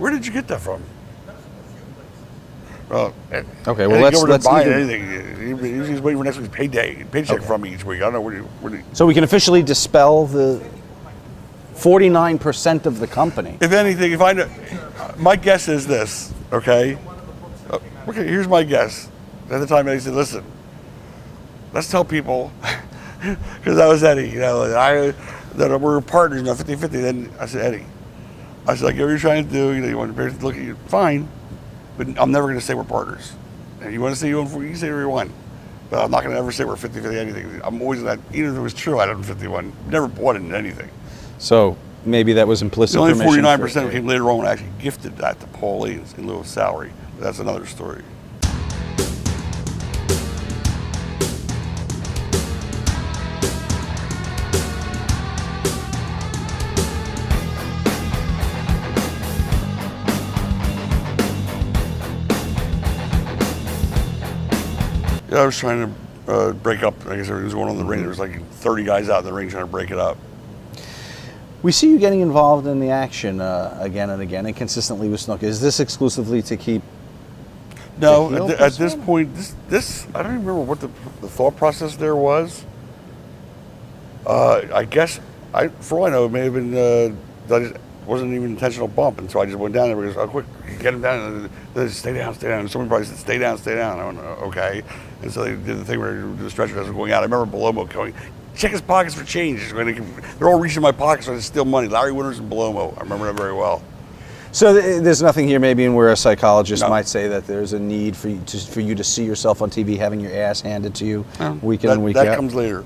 Where did you get that from? Well, okay, well, let's buy anything. He's waiting for next week's paycheck from me each week. I don't know where So we can officially dispel the 49% of the company. If anything, if I know, my guess is this. Okay, okay. Here's my guess. At the time, Eddie said, "Listen, let's tell people," because that was Eddie. You know, that we're partners, 50-50. Then I said, Eddie, I said, like, what you're trying to do, you want to look at you, fine. But I'm never going to say we're partners. And you want to say you can say whatever you want. But I'm not going to ever say we're 50-50 anything. I'm always that, even if it was true, I don't 51. Never bought into anything. So maybe that was implicit. The only 49% came later on when I actually gifted that to Pauline in lieu of salary. But that's another story. Yeah, I was trying to break up, I guess everything was going on in the ring. There was like 30 guys out in the ring trying to break it up. We see you getting involved in the action again and again and consistently with Snook. Is this exclusively to keep? No, at this point, this I don't even remember what the thought process there was. I guess, for all I know, it may have been, that it wasn't even an intentional bump, and so I just went down there because, oh, quick, get him down, and they said, stay down, stay down. And somebody probably said, stay down, stay down. I went, okay. And so they did the thing where the stretcher was going out. I remember Belomo going, check his pockets for change. They're all reaching my pockets so I steal money. Larry Winters and Belomo. I remember that very well. So there's nothing here maybe in where a psychologist might say that there's a need for you to see yourself on TV having your ass handed to you week in and week out? That comes later.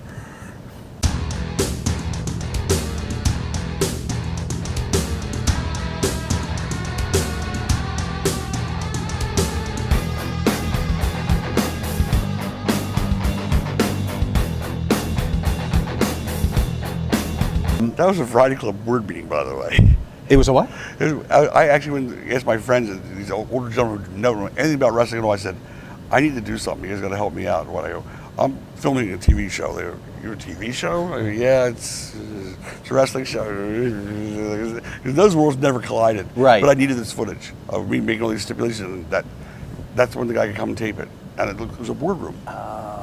That was a Friday Club board meeting, by the way. It was a what? I actually went and asked my friends, these older gentlemen who don't know anything about wrestling at all. I said, I need to do something. You guys got to help me out. What I go, I'm filming a TV show. They go, you're a TV show? I go, yeah, it's a wrestling show. Those worlds never collided. Right. But I needed this footage of me making all these stipulations. And that's when the guy could come and tape it. And it was a boardroom.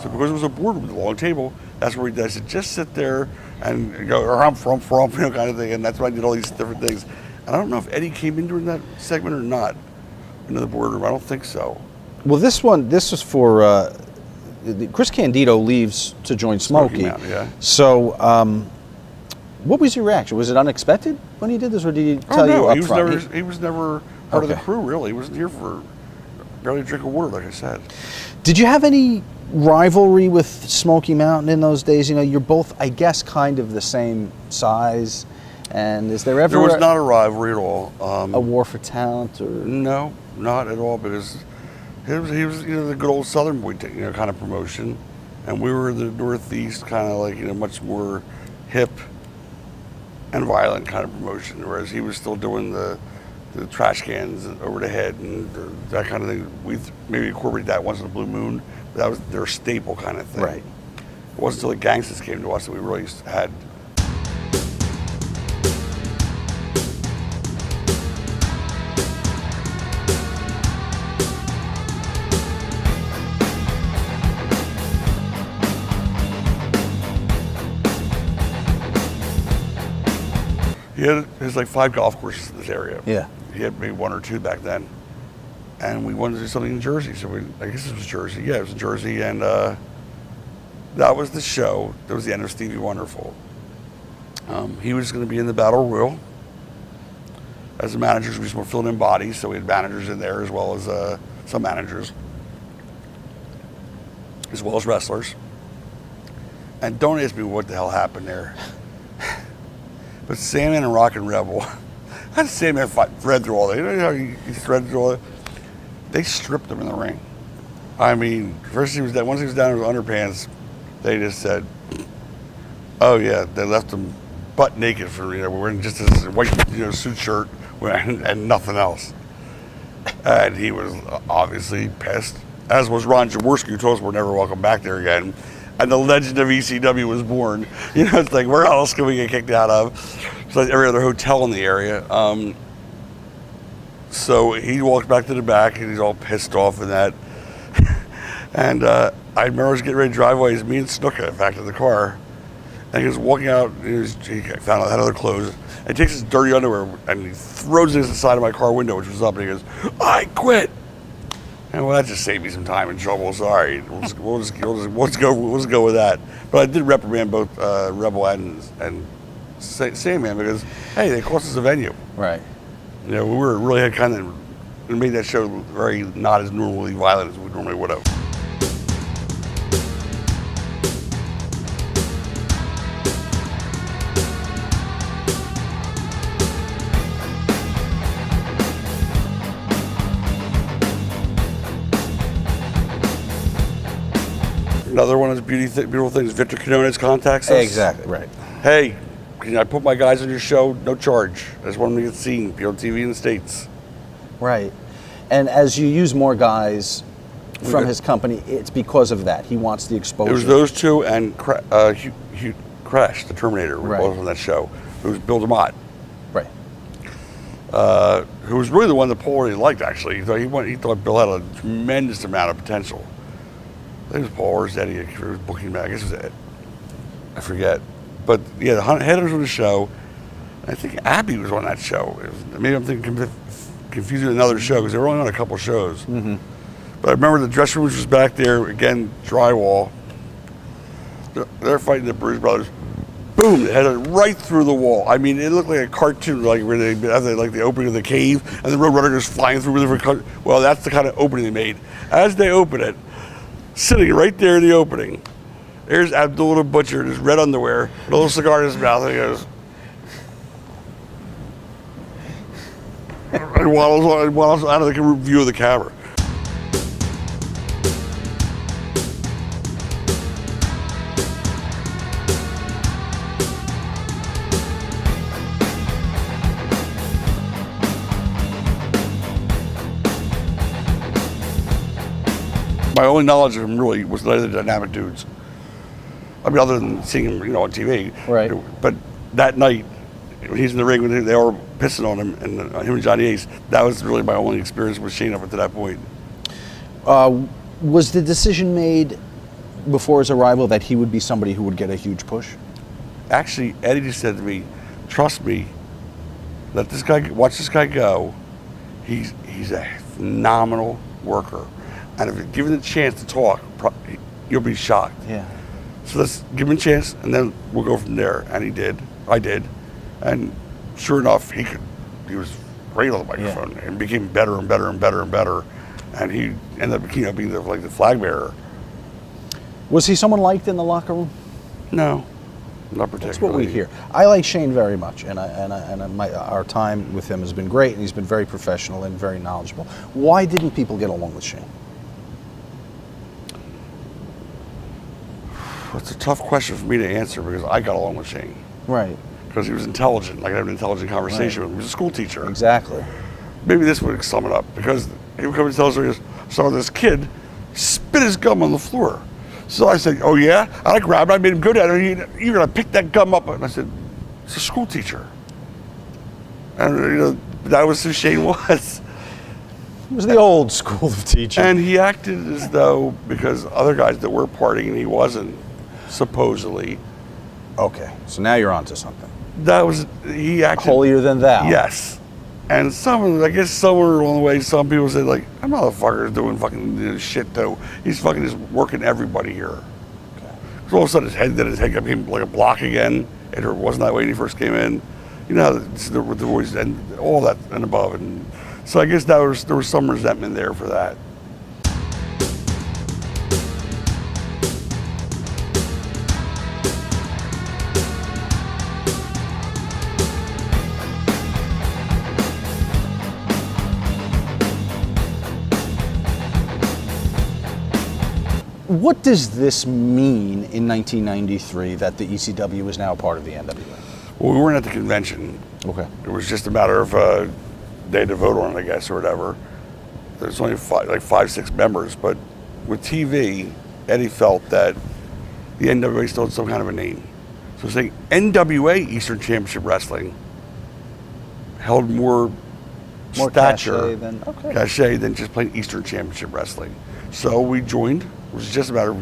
So because it was a boardroom with a long table, that's where I said, just sit there and go, or I'm from, you know, kind of thing. And that's why I did all these different things. And I don't know if Eddie came in during that segment or not, into the boardroom. I don't think so. Well, this was for, Chris Candido leaves to join Smokey. Mountain, yeah. So, what was your reaction? Was it unexpected when he did this, or did he tell you up front? He was never part of the crew, really. He wasn't here for barely a drink of water, like I said. Did you have any rivalry with Smoky Mountain in those days? You know, you're both, I guess, kind of the same size. And is there ever... There was not a rivalry at all. A war for talent? Or no, not at all, because he was you know, the good old Southern boy, you know, kind of promotion. And we were the Northeast, kind of like, you know, much more hip and violent kind of promotion, whereas he was still doing the trash cans over the head and that kind of thing. We maybe incorporated that once in a blue moon, but that was their staple kind of thing. Right. It wasn't until the gangsters came to us that we really had. He had like 5 golf courses in this area. Yeah. He had maybe 1 or 2 back then. And we wanted to do something in Jersey. So I guess it was Jersey. Yeah, it was in Jersey. And that was the show. That was the end of Stevie Wonderful. He was going to be in the Battle Royal. As the managers, we just were filling in bodies. So we had managers in there as well as some managers. As well as wrestlers. And don't ask me what the hell happened there. But Sandman and Rockin' Rebel, how did Sandman thread through all that? You know how he threaded through all that? They stripped him in the ring. I mean, first he was down, once he was down in his underpants, they just said, oh yeah, they left him butt naked for, you know, wearing just this white, you know, suit shirt and nothing else. And he was obviously pissed, as was Ron Jaworski, who told us we're never welcome back there again. And the legend of ECW was born. You know, it's like, where else can we get kicked out of? It's like every other hotel in the area. So he walks back to the back, and he's all pissed off and that. And I remember I was getting ready to drive away. It's me and Snuka back to the car. And he was walking out. He found out had other clothes. And he takes his dirty underwear and he throws it into the side of my car window, which was up. And he goes, "I quit." And well, that just saved me some time and trouble. Sorry, we'll just go with that. But I did reprimand both Rebel and Sandman because hey, they cost us a venue. Right. You know, we were really had kind of made that show very not as normally violent as we normally would have. Another one of the beautiful things, Victor Quinones contacts us. Exactly, right. Hey, can I put my guys on your show? No charge. I just want them to get seen, be on TV in the States. Right. And as you use more guys from his company, it's because of that. He wants the exposure. It was those two and Crash, the Terminator, were both on that show. It was Bill DeMott. Right. Who was really the one that Paul really liked, actually. He thought Bill had a tremendous amount of potential. I think it was Paul or Eddie who was booking him. I guess it was Ed. I forget. But yeah, the headers on the show. I think Abby was on that show. Maybe I'm thinking confusing with another show because they were only on a couple shows. Mm-hmm. But I remember the dressing room was back there again, drywall. They're fighting the Bruise Brothers. Boom! It headed right through the wall. I mean, it looked like a cartoon, like where they have like the opening of the cave, and the Roadrunner goes flying through with different. Well, that's the kind of opening they made. As they open it. Sitting right there in the opening, there's Abdullah the Butcher in his red underwear, with a little cigar in his mouth, and he goes, and waddles out of the view of the camera. My only knowledge of him really was the Dynamic Dudes. I mean, other than seeing him, on TV. Right. But that night, when he's in the ring, when they were pissing on him, and him and Johnny Ace, that was really my only experience with Shane up until that point. Was the decision made before his arrival that he would be somebody who would get a huge push? Actually, Eddie just said to me, "Trust me, watch this guy go. He's a phenomenal worker. And if you're given the chance to talk, you'll be shocked." Yeah. So let's give him a chance, and then we'll go from there. And he did. I did. And sure enough, he was great on the microphone, and became better and better and better and better. And he ended up being the flag bearer. Was he someone liked in the locker room? No, not particularly. That's what we hear. I like Shane very much, and our time with him has been great, and he's been very professional and very knowledgeable. Why didn't people get along with Shane? It's a tough question for me to answer because I got along with Shane. Right. Because he was intelligent. Like I had an intelligent conversation with him. He was a school teacher. Exactly. Maybe this would sum it up. Because he would come and tell us, so this kid spit his gum on the floor. So I said, "Oh yeah?" And I grabbed it, I made him good at it. You're going to pick that gum up. And I said, "It's a school teacher." And that was who Shane was. It was the old school of teaching. And he acted as though, because other guys that were partying and he wasn't, supposedly. Okay, so now you're onto something. He acted holier than thou. Yes. And I guess somewhere along the way, some people said, like, that motherfucker's doing fucking shit too. He's fucking just working everybody here. Okay. So all of a sudden his head became like a block again. It wasn't that way when he first came in. You know, the voice and all that and above. And so I guess there was some resentment there for that. What does this mean in 1993 that the ECW is now part of the NWA? Well, we weren't at the convention. Okay. It was just a matter of they had to vote on it, I guess, or whatever. There's only 5-6 members, but with TV, Eddie felt that the NWA still had some kind of a name. So saying NWA Eastern Championship Wrestling held more More stature, cachet than just playing Eastern Championship Wrestling. So we joined. It was just about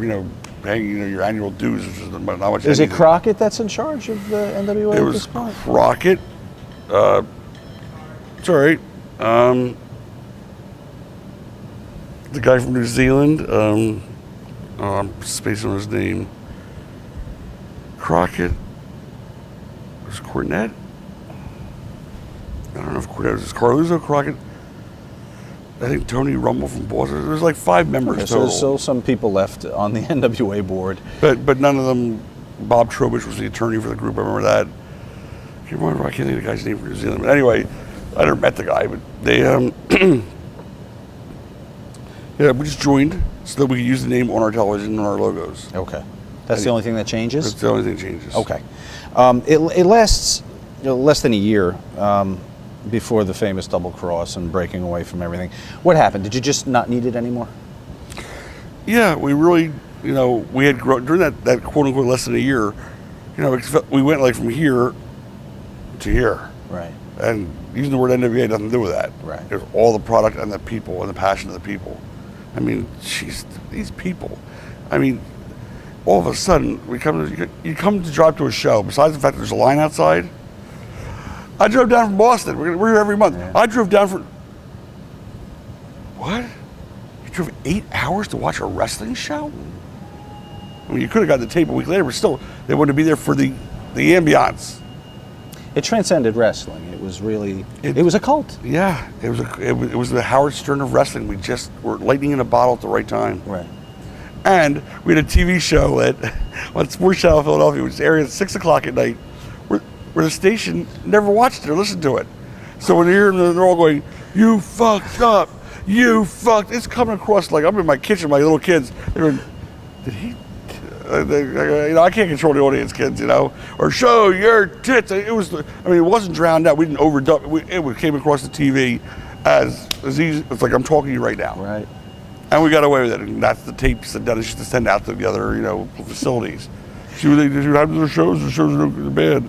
paying your annual dues, which is not much. Is it Crockett that's in charge of the NWA at this point? It was Crockett. It's all right. The guy from New Zealand. I'm spacing on his name. Crockett. Was it Cornette? I don't know if Cornette was Carluzo, Crockett. I think Tony Rumble from Boston. There's like 5 members total. So still some people left on the NWA board. But none of them. Bob Trowbridge was the attorney for the group. I remember that. I can't think of the guy's name from New Zealand. But anyway, I never met the guy. But they, we just joined so that we could use the name on our television and our logos. Okay. That's the only thing that changes? That's the only thing that changes. Okay. It lasts less than a year before the famous double cross and breaking away from everything. What happened? Did you just not need it anymore? Yeah, we really, we had grown during that quote unquote less than a year. We went like from here to here. Right. And using the word NWA had nothing to do with that. Right. It was all the product and the people and the passion of the people. I mean, jeez, these people. I mean, all of a sudden, you come to drive to a show, besides the fact that there's a line outside. I drove down from Boston. We're here every month. Yeah. I drove down for... What? You drove 8 hours to watch a wrestling show? I mean, you could have got the tape a week later, but still, they wanted to be there for the ambiance. It transcended wrestling. It was really... It was a cult. Yeah. It was the Howard Stern of wrestling. We just were lightning in a bottle at the right time. Right. And we had a TV show on Sports Channel Philadelphia, which aired at 6 o'clock at night, where the station never watched it or listened to it. So when you're hearing them, they're all going, "You fucked up, you fucked." It's coming across like I'm in my kitchen, my little kids. They're going, "Did he?" I can't control the audience, kids, or show your tits. It wasn't drowned out. We didn't overdub. It came across the TV as easy. It's like I'm talking to you right now. Right. And we got away with it, and that's the tapes that Dennis used to send out to the other, facilities. See what they have to their shows. The shows are bad.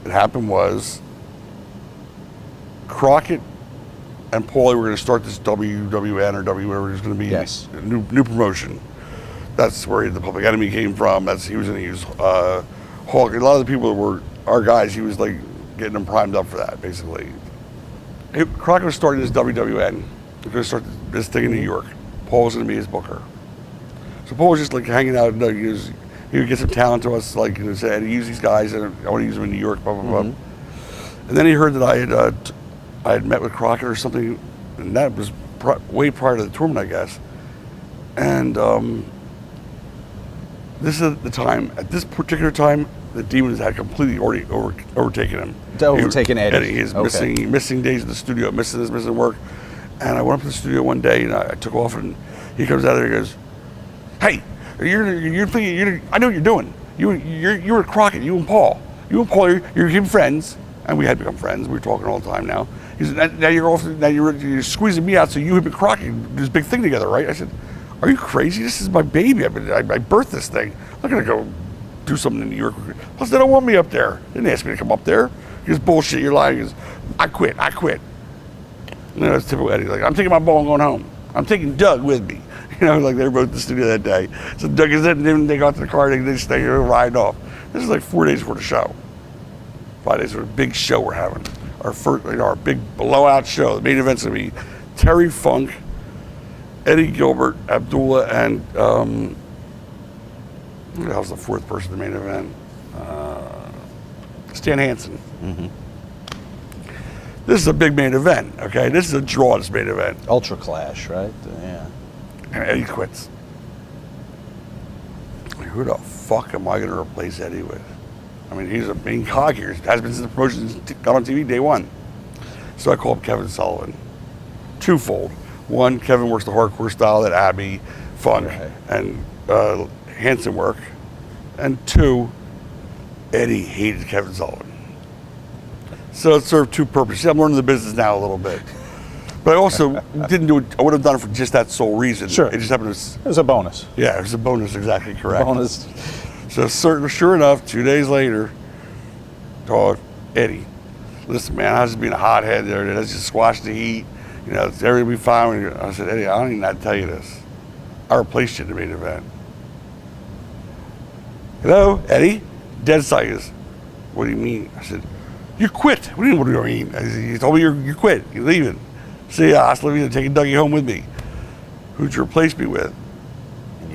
What happened was Crockett and Paulie were going to start this WWN or whatever it was going to be. Yes. A new promotion. That's where the Public Enemy came from. He was going to use Hawk. A lot of the people that were our guys, he was like getting them primed up for that, basically. Crockett was starting this WWN. He was going to start this thing in New York. Paul was going to be his booker. So Paul was just like hanging out. He would get some talent to us, like say, use these guys, and I want to use them in New York, blah, blah, blah. And then he heard that I had met with Crockett or something, and that was way prior to the tournament, I guess. And this is the time, at this particular time, the Demons had completely already overtaken him. Overtaken Eddie. He is missing days in the studio, missing work. And I went up to the studio one day, and I took off, and he comes out there and goes, "Hey, you're thinking, I know what you're doing. You were Crockett, you and Paul, you're getting friends." And we had become friends. We were talking all the time now. He said, now you're squeezing me out, so you and Crockett do this big thing together, right? I said, "Are you crazy? This is my baby. I birthed this thing. I'm not gonna go do something in New York. Plus, they don't want me up there. They didn't ask me to come up there." He goes, "Bullshit, you're lying." He goes, I quit. That's typical Eddie. Like, "I'm taking my ball and going home. I'm taking Doug with me." Like they were both in the studio that day. So Doug is in, and they got to the car, they just stay here riding off. This is like 4 days before the show. 5 days for a big show we're having. Our first, our big blowout show. The main event's gonna be Terry Funk, Eddie Gilbert, Abdullah, and who the hell's the fourth person in the main event? Stan Hansen. This is a big main event, okay? This is a draw, this main event. Ultra Clash, right? Yeah. And Eddie quits. Like, who the fuck am I going to replace Eddie with? I mean, he's a main cog here. Has been since the promotion got on TV day one. So I called Kevin Sullivan. Twofold. One, Kevin works the hardcore style that Abby, Funk, and Hansen work. And two, Eddie hated Kevin Sullivan. So it served two purposes. I'm learning the business now a little bit. But I also didn't do it, I would have done it for just that sole reason. Sure. It just happened to, It was a bonus. yeah, it was a bonus, exactly correct. Bonus. So sure enough, 2 days later, Tod, Eddie, listen, man, I was just being a hothead there. Let's just squash the heat. You know, everything will be fine. I said, Eddie, I don't even have to tell you this. I replaced you in the main event. Hello, Eddie? Dead silence. What do you mean? I said, you quit. What do you mean? I said, you told me you quit. You're leaving. See ya. I was leaving to take Dougie home with me. Who'd you replace me with?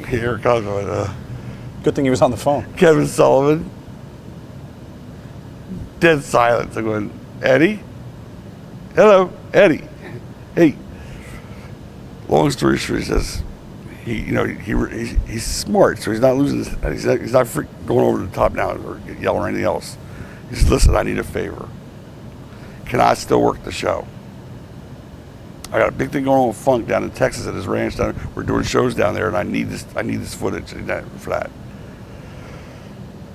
Here it comes. Good thing he was on the phone. Kevin Sullivan. Dead silence. I'm going, Eddie? Hello, Eddie. Hey. Long story short, he says, he's smart, so he's not losing his, he's not going over the top now or yelling or anything else. He says, listen, I need a favor. Can I still work the show? I got a big thing going on with Funk down in Texas at his ranch. We're doing shows down there, and I need this footage for that.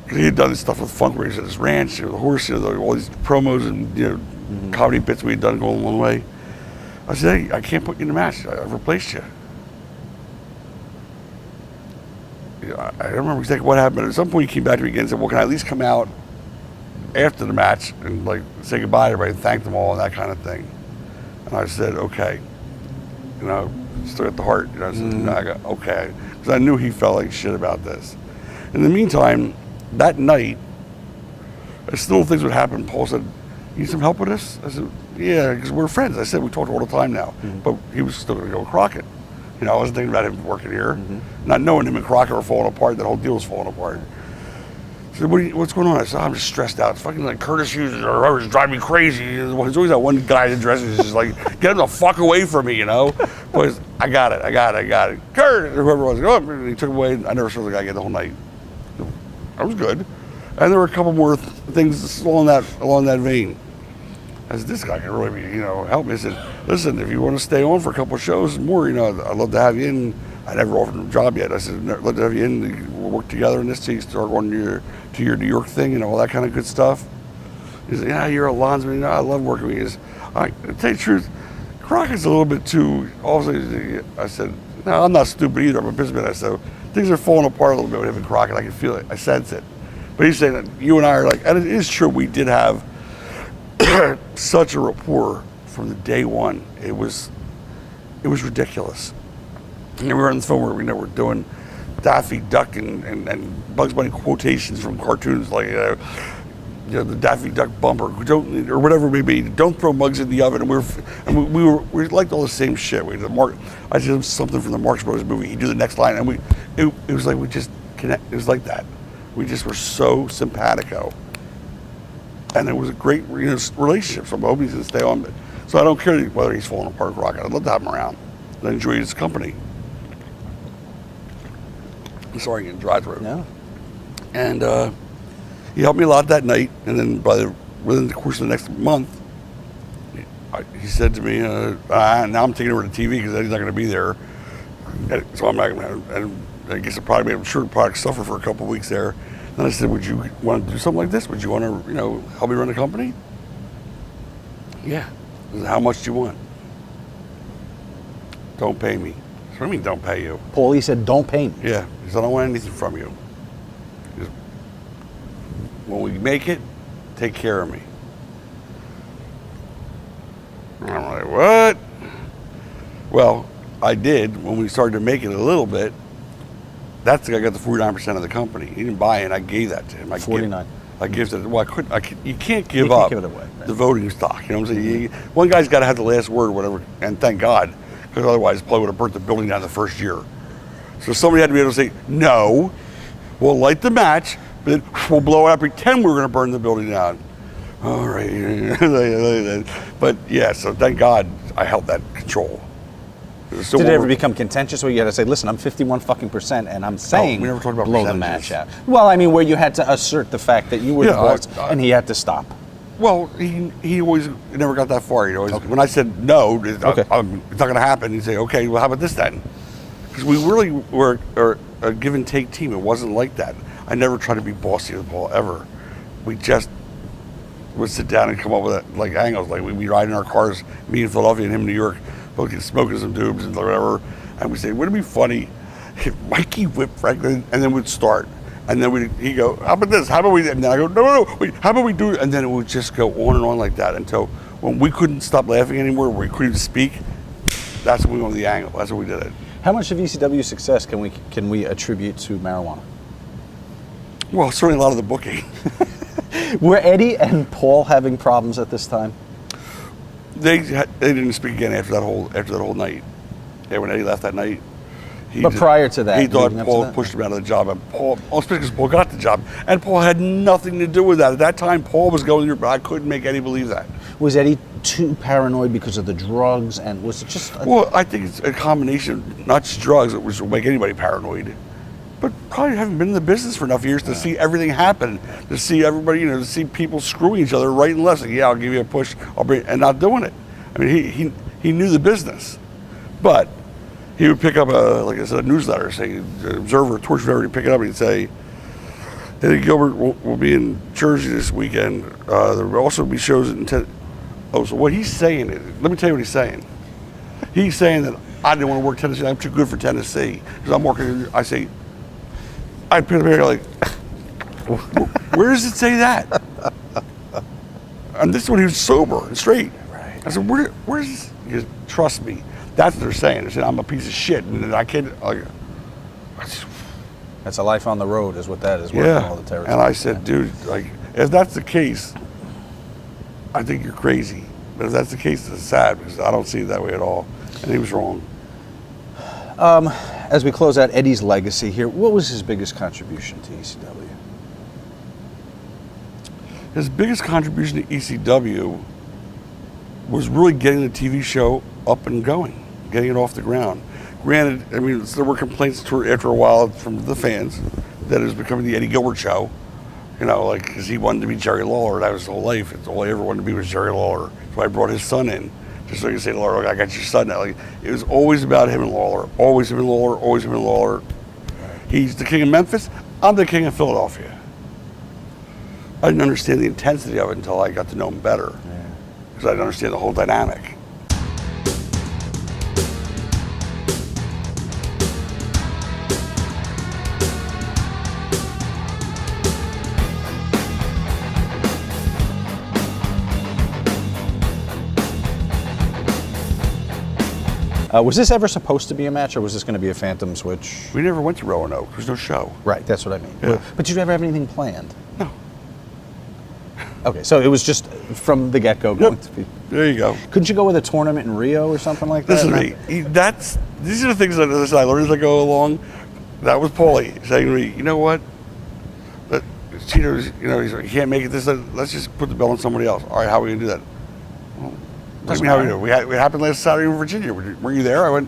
Because he had done this stuff with Funk where he was at his ranch, the horse, all these promos and comedy bits we had done going one way. I said, hey, I can't put you in the match. I've replaced you. I don't remember exactly what happened, but at some point he came back to me again and said, well, can I at least come out after the match and like say goodbye to everybody and thank them all and that kind of thing. And I said, okay. Still at the heart. I said, okay. Because I knew he felt like shit about this. In the meantime, that night, as still things would happen, Paul said, you need some help with this? I said, yeah, because we're friends. I said, we talk all the time now. But he was still going to go with Crockett. I wasn't thinking about him working here. Not knowing him and Crockett were falling apart, that whole deal was falling apart. I said, what's going on? I said, I'm just stressed out. It's fucking like Curtis Hughes is driving me crazy. There's always that one guy that dresses just like, get him the fuck away from me, But I got it. Kurt, or whoever it was, and he took him away. I never saw the guy again the whole night. I was good. And there were a couple more things along that vein. I said, this guy can really be, help me. I said, listen, if you want to stay on for a couple of shows more, I'd love to have you in. I never offered him a job yet. I said, I'd love to have you in. We'll work together in this till you start going to your New York thing and all that kind of good stuff. He said, yeah, you're a linesman. I love working with you. He said, to tell you the truth, Crockett's a little bit too, I said, no, I'm not stupid either. I'm a businessman. I said, things are falling apart a little bit with him and Crockett. I can feel it. I sense it. But he's saying that you and I are and it is true, we did have such a rapport from the day one. It was ridiculous. And we were on the phone where we're doing Daffy Duck and Bugs Bunny quotations from cartoons like the Daffy Duck bumper, or whatever it may be. Don't throw mugs in the oven. And we liked all the same shit. I did something from the Marx Brothers movie. He'd do the next line, and it was like we just connect. It was like that. We just were so simpatico. And it was a great relationship, so I'm hoping he's going to stay on. So I don't care whether he's falling apart or Crockett. I'd love to have him around. I enjoy his company. I'm sorry, I'm getting dry throat. No. And he helped me a lot that night. And then within the course of the next month, he said to me, now I'm taking over the TV because he's not going to be there. So I'm not going to, and I guess I'm sure the product suffer for a couple of weeks there. And I said, would you want to do something like this? Would you want to, help me run the company? Yeah. I said, how much do you want? Don't pay me. What do you mean, don't pay you? Paulie said, don't pay me. Yeah. He said, I don't want anything from you. He said, when we make it, take care of me. And I'm like, what? Well, I did when we started to make it a little bit. That's the guy got the 49% of the company. He didn't buy it. I gave that to him. 49. I gave it. Well, you can't give up give it away, right? The voting stock. You know what I'm saying? One guy's got to have the last word, whatever. And thank God, because otherwise, probably would have burnt the building down the first year. So somebody had to be able to say, no, we'll light the match, but then we'll blow it up. Pretend we're going to burn the building down. All right. But yeah. So thank God I held that control. Did it ever become contentious where you had to say, listen, I'm 51% and I'm saying we never talked about blow the match out? Well, I mean, where you had to assert the fact that you were the boss and he had to stop. Well, he always never got that far. When I said no, it's not going to happen, he'd say, okay, well, how about this then? Because we really were a give and take team. It wasn't like that. I never tried to be bossy with Paul ever. We just would sit down and come up with like angles. Like we'd be riding in our cars, me in Philadelphia and him in New York, both smoking some tubes and whatever. And we'd say, wouldn't it be funny if Mikey whipped Franklin, and then we'd start. And then he'd go, how about this? How about we? And then I go, no, wait, how about we do it? And then it would just go on and on like that until when we couldn't stop laughing anymore, we couldn't even speak. That's when we went to the angle. That's when we did it. How much of ECW's success can we attribute to marijuana? Well, certainly a lot of the booking. Were Eddie and Paul having problems at this time? They didn't speak again after that whole night. Yeah, when Eddie left that night. Prior to that, he thought Paul pushed him out of the job, and Paul, especially because Paul got the job, and Paul had nothing to do with that. At that time, Paul was going through, but I couldn't make Eddie believe that. Was Eddie too paranoid because of the drugs, and was it just? Well, I think it's a combination, not just drugs, which will make anybody paranoid, but probably haven't been in the business for enough years to see everything happen, to see everybody, to see people screwing each other right and left. Like, yeah, I'll give you a push, and not doing it. I mean, he knew the business, but. He would pick up a newsletter saying, Observer, Torch Rivalry, pick it up and he'd say, Eddie Gilbert will be in Jersey this weekend. There will also be shows in so what he's saying is, let me tell you what he's saying. He's saying that I didn't want to work Tennessee, I'm too good for Tennessee. Because I'm working, I say, I pick up here like, where does it say that? And this is when he was sober and straight. Right. I said, where's this? He goes, trust me. That's what they're saying. They're saying I'm a piece of shit, and I can't. That's a life on the road, is what that is. Yeah. All the territory. And I said, dude, if that's the case, I think you're crazy. But if that's the case, it's sad because I don't see it that way at all. And he was wrong. As we close out Eddie's legacy here, what was his biggest contribution to ECW? His biggest contribution to ECW was really getting the TV show up and going. Getting it off the ground. Granted, I mean, there were complaints after a while from the fans that it was becoming the Eddie Gilbert show, because he wanted to be Jerry Lawler. That was his whole life. It's all he ever wanted to be was Jerry Lawler. So I brought his son in, just so he could say to Lawler, I got your son now. It was always about him and Lawler. Always him and Lawler, always him and Lawler. He's the king of Memphis. I'm the king of Philadelphia. I didn't understand the intensity of it until I got to know him better. Because I didn't understand the whole dynamic. Was this ever supposed to be a match, or was this going to be a phantom switch? We never went to Roanoke. There was no show. Right, that's what I mean. Yeah. But did you ever have anything planned? No. Okay, so it was just from the get-go going to be... There you go. Couldn't you go with a tournament in Rio or something like that? Listen to me. These are the things that I learned as I go along. That was Paulie saying to me, you know what? Cheaters, he's like, you can't make it this. Let's just put the belt on somebody else. All right, how are we going to do that? Well, how we do it? It happened last Saturday in Virginia. Were you there? I went,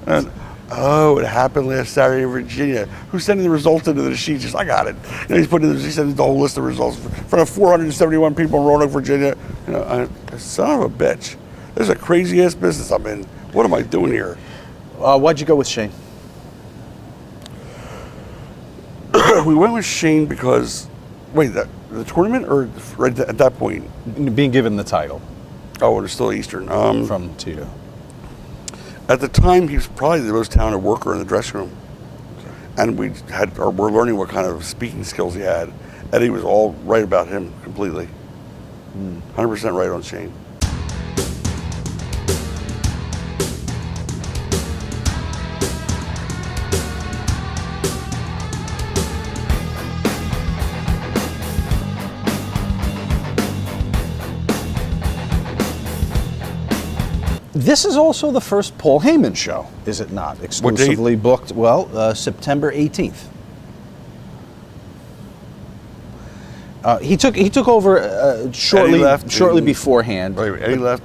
it happened last Saturday in Virginia. Who's sending the results into the sheet? Just, I got it. He sent the whole list of results in front of 471 people in Roanoke, Virginia. Son of a bitch. This is a crazy ass business I'm in. What am I doing here? Why'd you go with Shane? We went with Shane because, the tournament or right at that point? Being given the title. Oh, it was still Eastern. From Tito. At the time, he was probably the most talented worker in the dressing room. Okay. And we're learning what kind of speaking skills he had. Eddie was all right about him completely. 100% right on Shane. This is also the first Paul Heyman show, is it not? Exclusively booked, September 18th. He took over shortly beforehand. Wait, Eddie left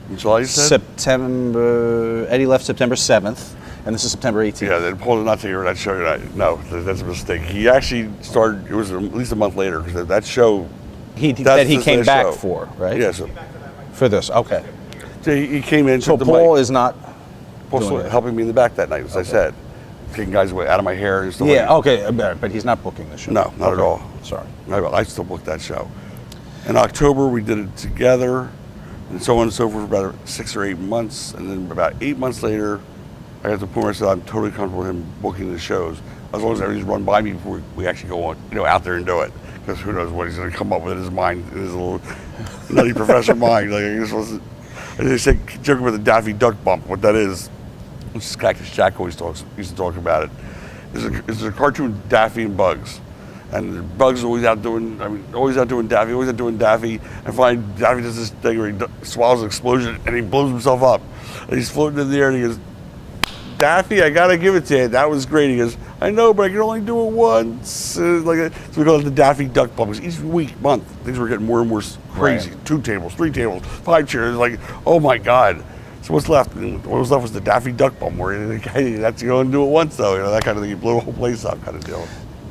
in July, you said? Eddie left September 7th, and this is September 18th. Yeah, then Paul did not take over that show. No, that's a mistake. He actually started, it was at least a month later, because that show... He came back for, right? Yeah. So, for this, okay. So he came in. So Paul is not. Paul's helping me in the back that night, as I said, taking guys away out of my hair and stuff. Yeah, okay, but he's not booking the show. No, not at all. Sorry. I still booked that show. In October, we did it together, and so on and so forth for about 6 or 8 months. And then about 8 months later, I got to the point where I said I'm totally comfortable with him booking the shows, as long as everything's run by me before we actually go on, out there and do it. Because who knows what he's going to come up with in his mind, in his little nutty professor mind. Like, I guess they say, joking about the Daffy Duck bump, what that is. Which is Cactus Jack always used to talk about it. It's a cartoon, Daffy and Bugs. And Bugs always out doing Daffy, always out doing Daffy. And finally, Daffy does this thing where he swallows an explosion and he blows himself up. And he's floating in the air and he goes, Daffy, I gotta give it to you. That was great. He goes, I know, but I can only do it once. So we call it the Daffy Duck Bump. Each week, month, things were getting more and more crazy. Right. 2 tables, 3 tables, 5 chairs. Like, oh my God. So what's left? What was left was the Daffy Duck Bump, where that's you only do it once, though. That kind of thing. You blow the whole place up, kind of deal.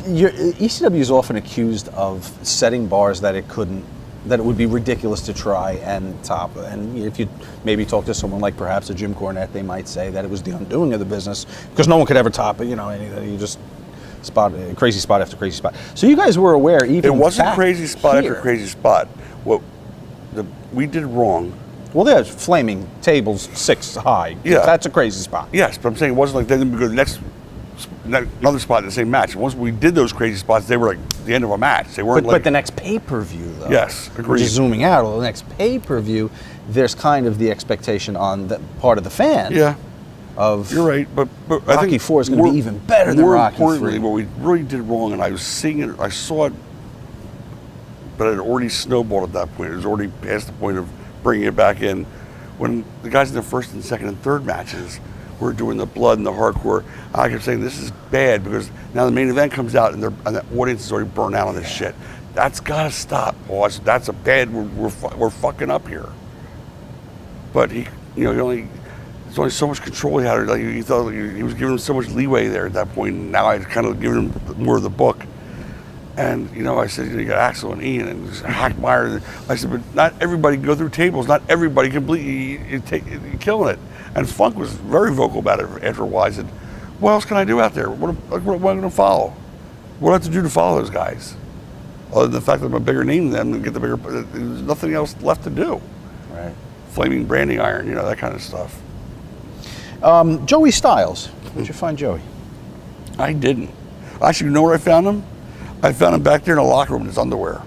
ECW is often accused of setting bars that it would be ridiculous to try and top. And if you maybe talk to someone like perhaps a Jim Cornette, they might say that it was the undoing of the business because no one could ever top it. You just crazy spot after crazy spot. So you guys were aware, even it wasn't crazy spot after crazy spot. What we did wrong. Well, there's flaming tables 6 high. Yeah, that's a crazy spot. Yes, but I'm saying it wasn't like then we go to the next. Another spot in the same match. Once we did those crazy spots, they were like the end of a match. They weren't but the next pay-per-view, though. Yes, agreed. Just zooming out, the next pay-per-view, there's kind of the expectation on the part of the fan. Yeah. Of you're right, but Rocky I think 4 is going to be even better than Rocky 3. More importantly, what we really did wrong, and I was seeing it, I saw it, but it had already snowballed at that point. It was already past the point of bringing it back in. When the guys in the first and second and third matches were doing the blood and the hardcore, I kept saying this is bad because now the main event comes out and the audience is already burnt out on this shit. That's got to stop, boss. That's a bad. We're fucking up here. But there's only so much control he had. Like he thought he was giving him so much leeway there at that point. And now I kind of given him more of the book. And I said, you got Axel and Ian and Hackmeyer. I said, but not everybody can go through tables. Not everybody completely killing it. And Funk was very vocal about it after a while. He said, what else can I do out there? What am I going to follow? What do I have to do to follow those guys? Other than the fact that I'm a bigger name than them and get the bigger, there's nothing else left to do. Right. Flaming branding iron, that kind of stuff. Joey Styles. Where'd you find Joey? I didn't. Actually, you know where I found him? I found him back there in a locker room in his underwear.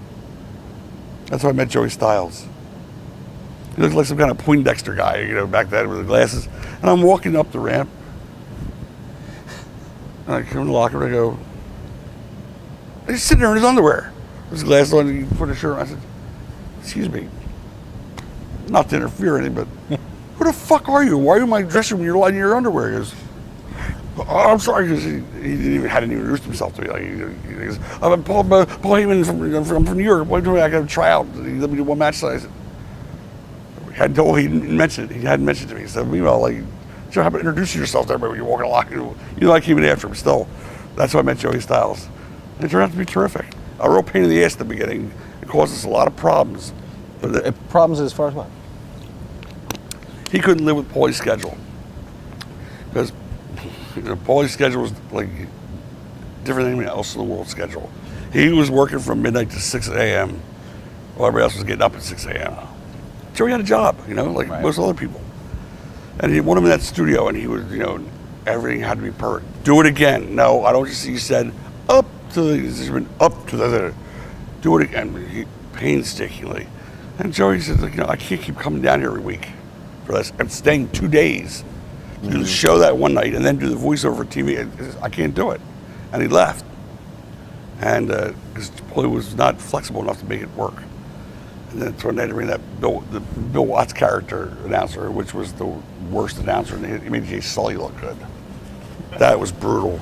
That's how I met Joey Styles. He looked like some kind of Poindexter guy, back then with the glasses. And I'm walking up the ramp. And I come in the locker room and I go, he's sitting there in his underwear. With his glasses on, and he put his shirt on. I said, excuse me, not to interfere or anything, but who the fuck are you? Why are you in my dressing room? You're in your underwear. He goes, oh, I'm sorry, because he hadn't even introduced himself to me. He goes, I'm Paul Heyman from New York. Why do I got to try out? He let me do one match. So I said, he hadn't mentioned it to me. So meanwhile, you should have to introduce yourself to everybody when you're walking a locker room. I came in after him still. That's how I met Joey Styles. And it turned out to be terrific. A real pain in the ass at the beginning. It caused us a lot of problems. But problems as far as what? He couldn't live with Paulie's schedule. Because Paulie's schedule was like different than anyone else in the world's schedule. He was working from midnight to 6 a.m. while everybody else was getting up at 6 a.m. Joey had a job, like right. most other people. And he wanted him in that studio, and he was, everything had to be perfect. Do it again. No, I don't just see you said up to the, do it again, painstakingly. And Joey said, I can't keep coming down here every week for this. I'm staying 2 days to do the show that one night and then do the voiceover for TV. I can't do it. And he left. And because Paulie was not flexible enough to make it work. And then so they had to bring that Bill Watts character announcer, which was the worst announcer, and he made Jay Sully look good. That was brutal.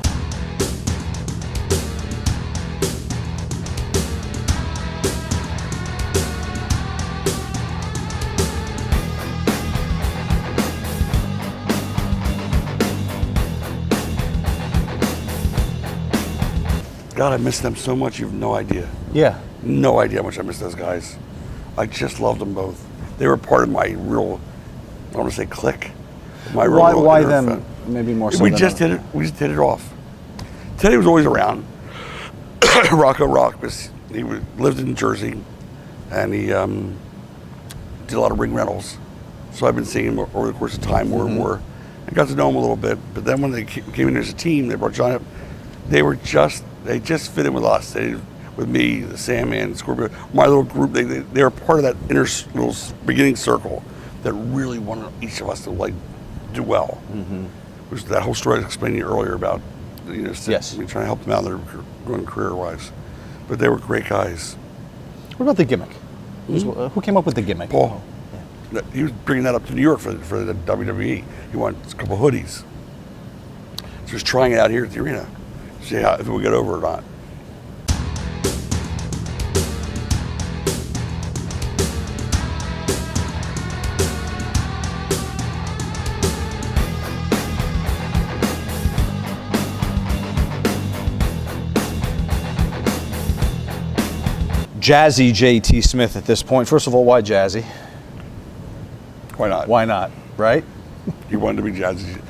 God, I miss them so much, you have no idea. Yeah. No idea how much I miss those guys. I just loved them both. They were part of my real, I don't want to say clique. Why them? Maybe more so. We just hit it off. Teddy was always around. Rocco Rock, because he lived in Jersey. and he did a lot of ring rentals. So I've been seeing him over the course of time more and more. I got to know him a little bit, but then when they came in as a team, they brought Johnny up. They just fit in with us. With me, the Sandman, Scorpio, my little group. They were part of that inner little beginning circle that really wanted each of us to like do well. Which that whole story I was explaining to you earlier about, Yes, trying to help them out in their going career-wise. But they were great guys. What about the gimmick? Who came up with the gimmick? Paul. Yeah. He was bringing that up to New York for the WWE. He wanted a couple hoodies. So he was trying it out here at the arena. See if we get over or not. Jazzy JT Smith at this point. First of all, why Jazzy? Why not? Why not, right? You wanted to be Jazzy.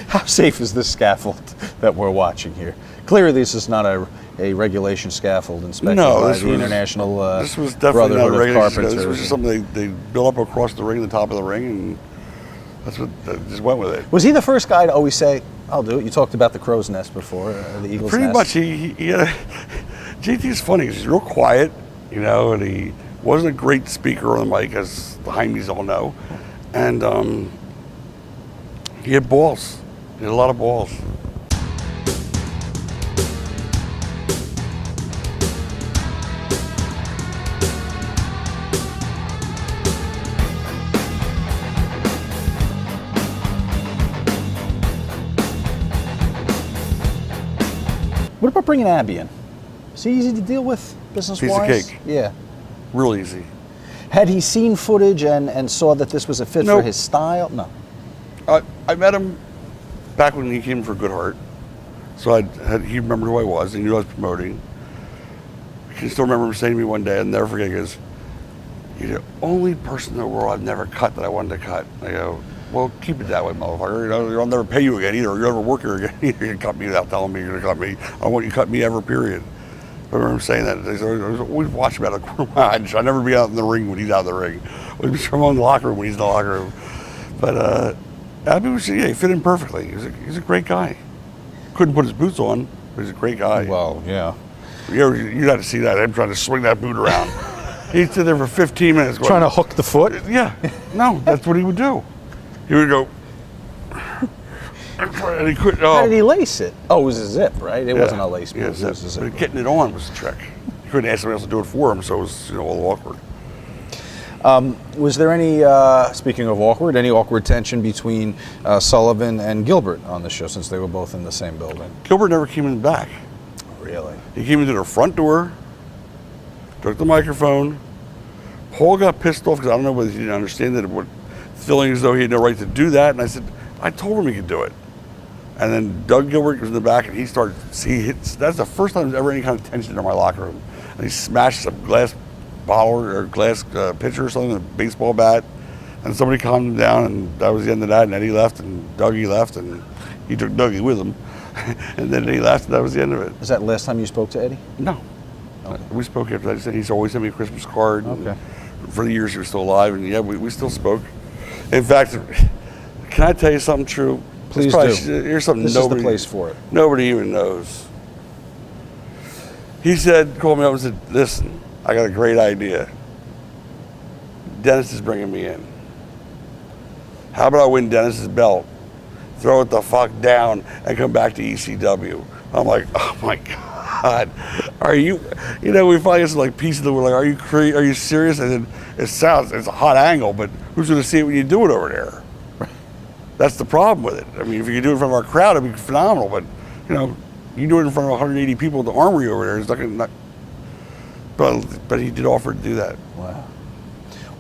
How safe is this scaffold that we're watching here? Clearly, this is not a regulation scaffold inspected by the International this was definitely not a Brotherhood of regulation. Carpenters. This was just something they built up across the ring, the top of the ring, and that's what they just went with it. Was he the first guy to always say, "I'll do it"? You talked about the crow's nest before, the eagle's Pretty nest. much. He had JT is funny. He's real quiet, and he wasn't a great speaker on the mic, as the Heimies all know, and he had balls. He had a lot of balls. What about bringing Abby in? Is he easy to deal with business-wise? Piece of cake. Yeah. Real easy. Had he seen footage and saw that this was a fit for his style? No. I met him back when he came for Good Heart. So he remembered who I was, and he knew I was promoting. I can still remember him saying to me one day, I'll never forget, he goes, "You're the only person in the world I've never cut that I wanted to cut." I go, "Well, keep it that way, motherfucker. I'll never pay you again either. You'll never work here again. You're going to cut me without telling me you're going to cut me. I don't want you to cut me ever, period." I remember him saying that. I was always watching him out of the corner. I'd never be out in the ring when he's out of the ring. I'd be from in the locker room when he's in the locker room. But Abby was, he fit in perfectly. He's a great guy. Couldn't put his boots on, but he's a great guy. Well, yeah. You got to see that. Him trying to swing that boot around. He'd sit there for 15 minutes. Trying to hook the foot? Yeah. No, that's what he would do. He would go, and he couldn't. How did he lace it? Oh, it was a zip, right? It wasn't a lace. Yeah, it was a zip. But getting it on was the trick. He couldn't ask somebody else to do it for him, so it was a little awkward. Was there any, speaking of awkward, any awkward tension between Sullivan and Gilbert on the show, since they were both in the same building? Gilbert never came in the back. Really? He came into the front door, took the microphone. Paul got pissed off because I don't know whether he didn't understand that, feeling as though he had no right to do that. And I said, I told him he could do it. And then Doug Gilbert was in the back, and that's the first time there's ever any kind of tension in my locker room. And he smashed a glass bottle or glass pitcher or something with a baseball bat, and somebody calmed him down, and that was the end of that. And Eddie left, and Dougie left, and he took Dougie with him. And then he left, and that was the end of it. Was that the last time you spoke to Eddie? No. Okay. We spoke after that. He said he's always sent me a Christmas card. Okay. For the years he was still alive, and yeah, we still spoke. In fact, can I tell you something true? Please do. Here's something this is the place for it. Nobody even knows. He said, called me up and said, "Listen, I got a great idea. Dennis is bringing me in. How about I win Dennis's belt, throw it the fuck down, and come back to ECW?" I'm like, oh my God, are you? We finally get some like piece of the. We're like, are you serious? I said, it's a hot angle, but who's going to see it when you do it over there? That's the problem with it. I mean, if you could do it in front of our crowd, it'd be phenomenal. But you do it in front of 180 people at the Armory over there. It's not. But he did offer to do that. Wow.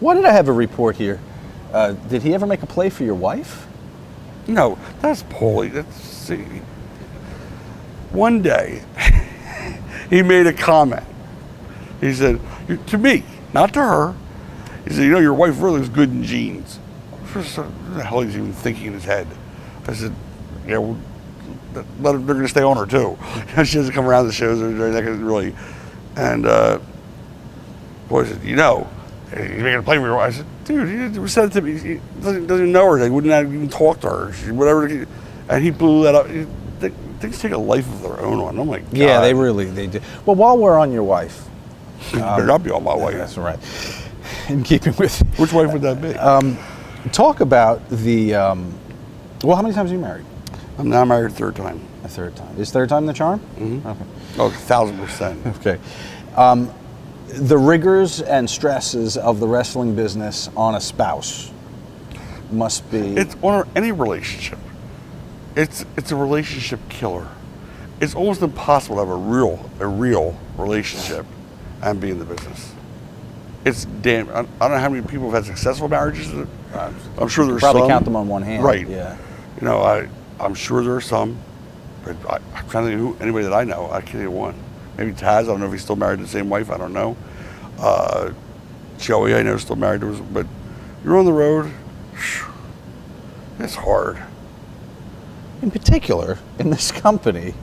Why did I have a report here? Did he ever make a play for your wife? No, that's Paulie. See, one day, he made a comment. He said, to me, not to her, he said, your wife really is good in jeans. What the hell is he even thinking in his head? I said, yeah, well, they're going to stay on her too. She doesn't come around the shows or anything really. And Boy said, you know, you're making a play for your wife. I said, dude, he said it to me. He doesn't even know her. They wouldn't even talk to her. Whatever. And he blew that up. Things take a life of their own on. I'm like, God. Yeah, they do. Well, while we're on your wife. Better not be on my wife. That's right. In keeping with... Which wife would that be? Talk about the... well, how many times are you married? I'm now married a third time. A third time. Is third time the charm? Mm-hmm. Okay. Oh, 1,000%. Okay. The rigors and stresses of the wrestling business on a spouse must be... It's on any relationship. It's a relationship killer. It's almost impossible to have a real relationship and be in the business. It's damn... I don't know how many people have had successful marriages. I'm sure there's probably some. Count them on one hand. Right. Yeah. You know, I'm sure there are some, but I'm trying to think of anybody that I know. I can't think of one. Maybe Taz. I don't know if he's still married to the same wife. I don't know. Joey, I know, is still married to his, but you're on the road. It's hard. In particular, in this company,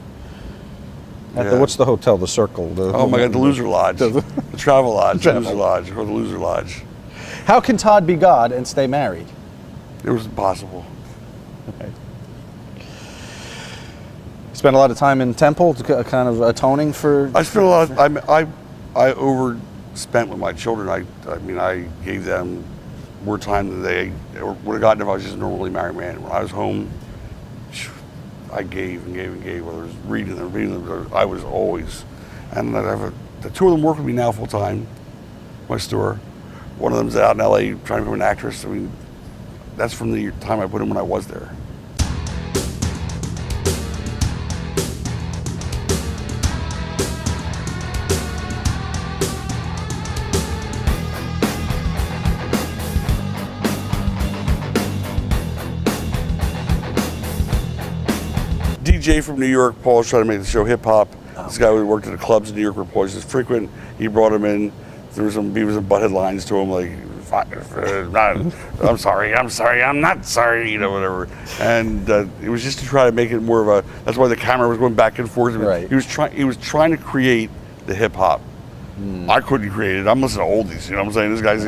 at the, what's the hotel? The Circle. Oh my God, the Loser Lodge, the Travel Lodge, the Loser Lodge, or the Loser Lodge. How can Todd be God and stay married? It was impossible. Okay. Spent a lot of time in temple, kind of atoning for. I spent a lot. I overspent with my children. I mean, I gave them more time than they would have gotten if I was just a normally married man. When I was home, I gave and gave and gave. Whether it was reading them, I was always. And the two of them work with me now full time. My store. One of them's out in LA trying to become an actress. I mean, that's from the time I put in when I was there. DJ from New York, Paul's trying to make the show hip hop. This guy who worked at the clubs in New York where Paul's is frequent. He brought him in. There was some Beavis and Butthead lines to him like, I'm sorry, I'm not sorry, you know, whatever. And it was just to try to make it more of a. That's why the camera was going back and forth. Right. He was trying to create the hip hop. I couldn't create it. I'm listening to oldies. You know what I'm saying? This guy's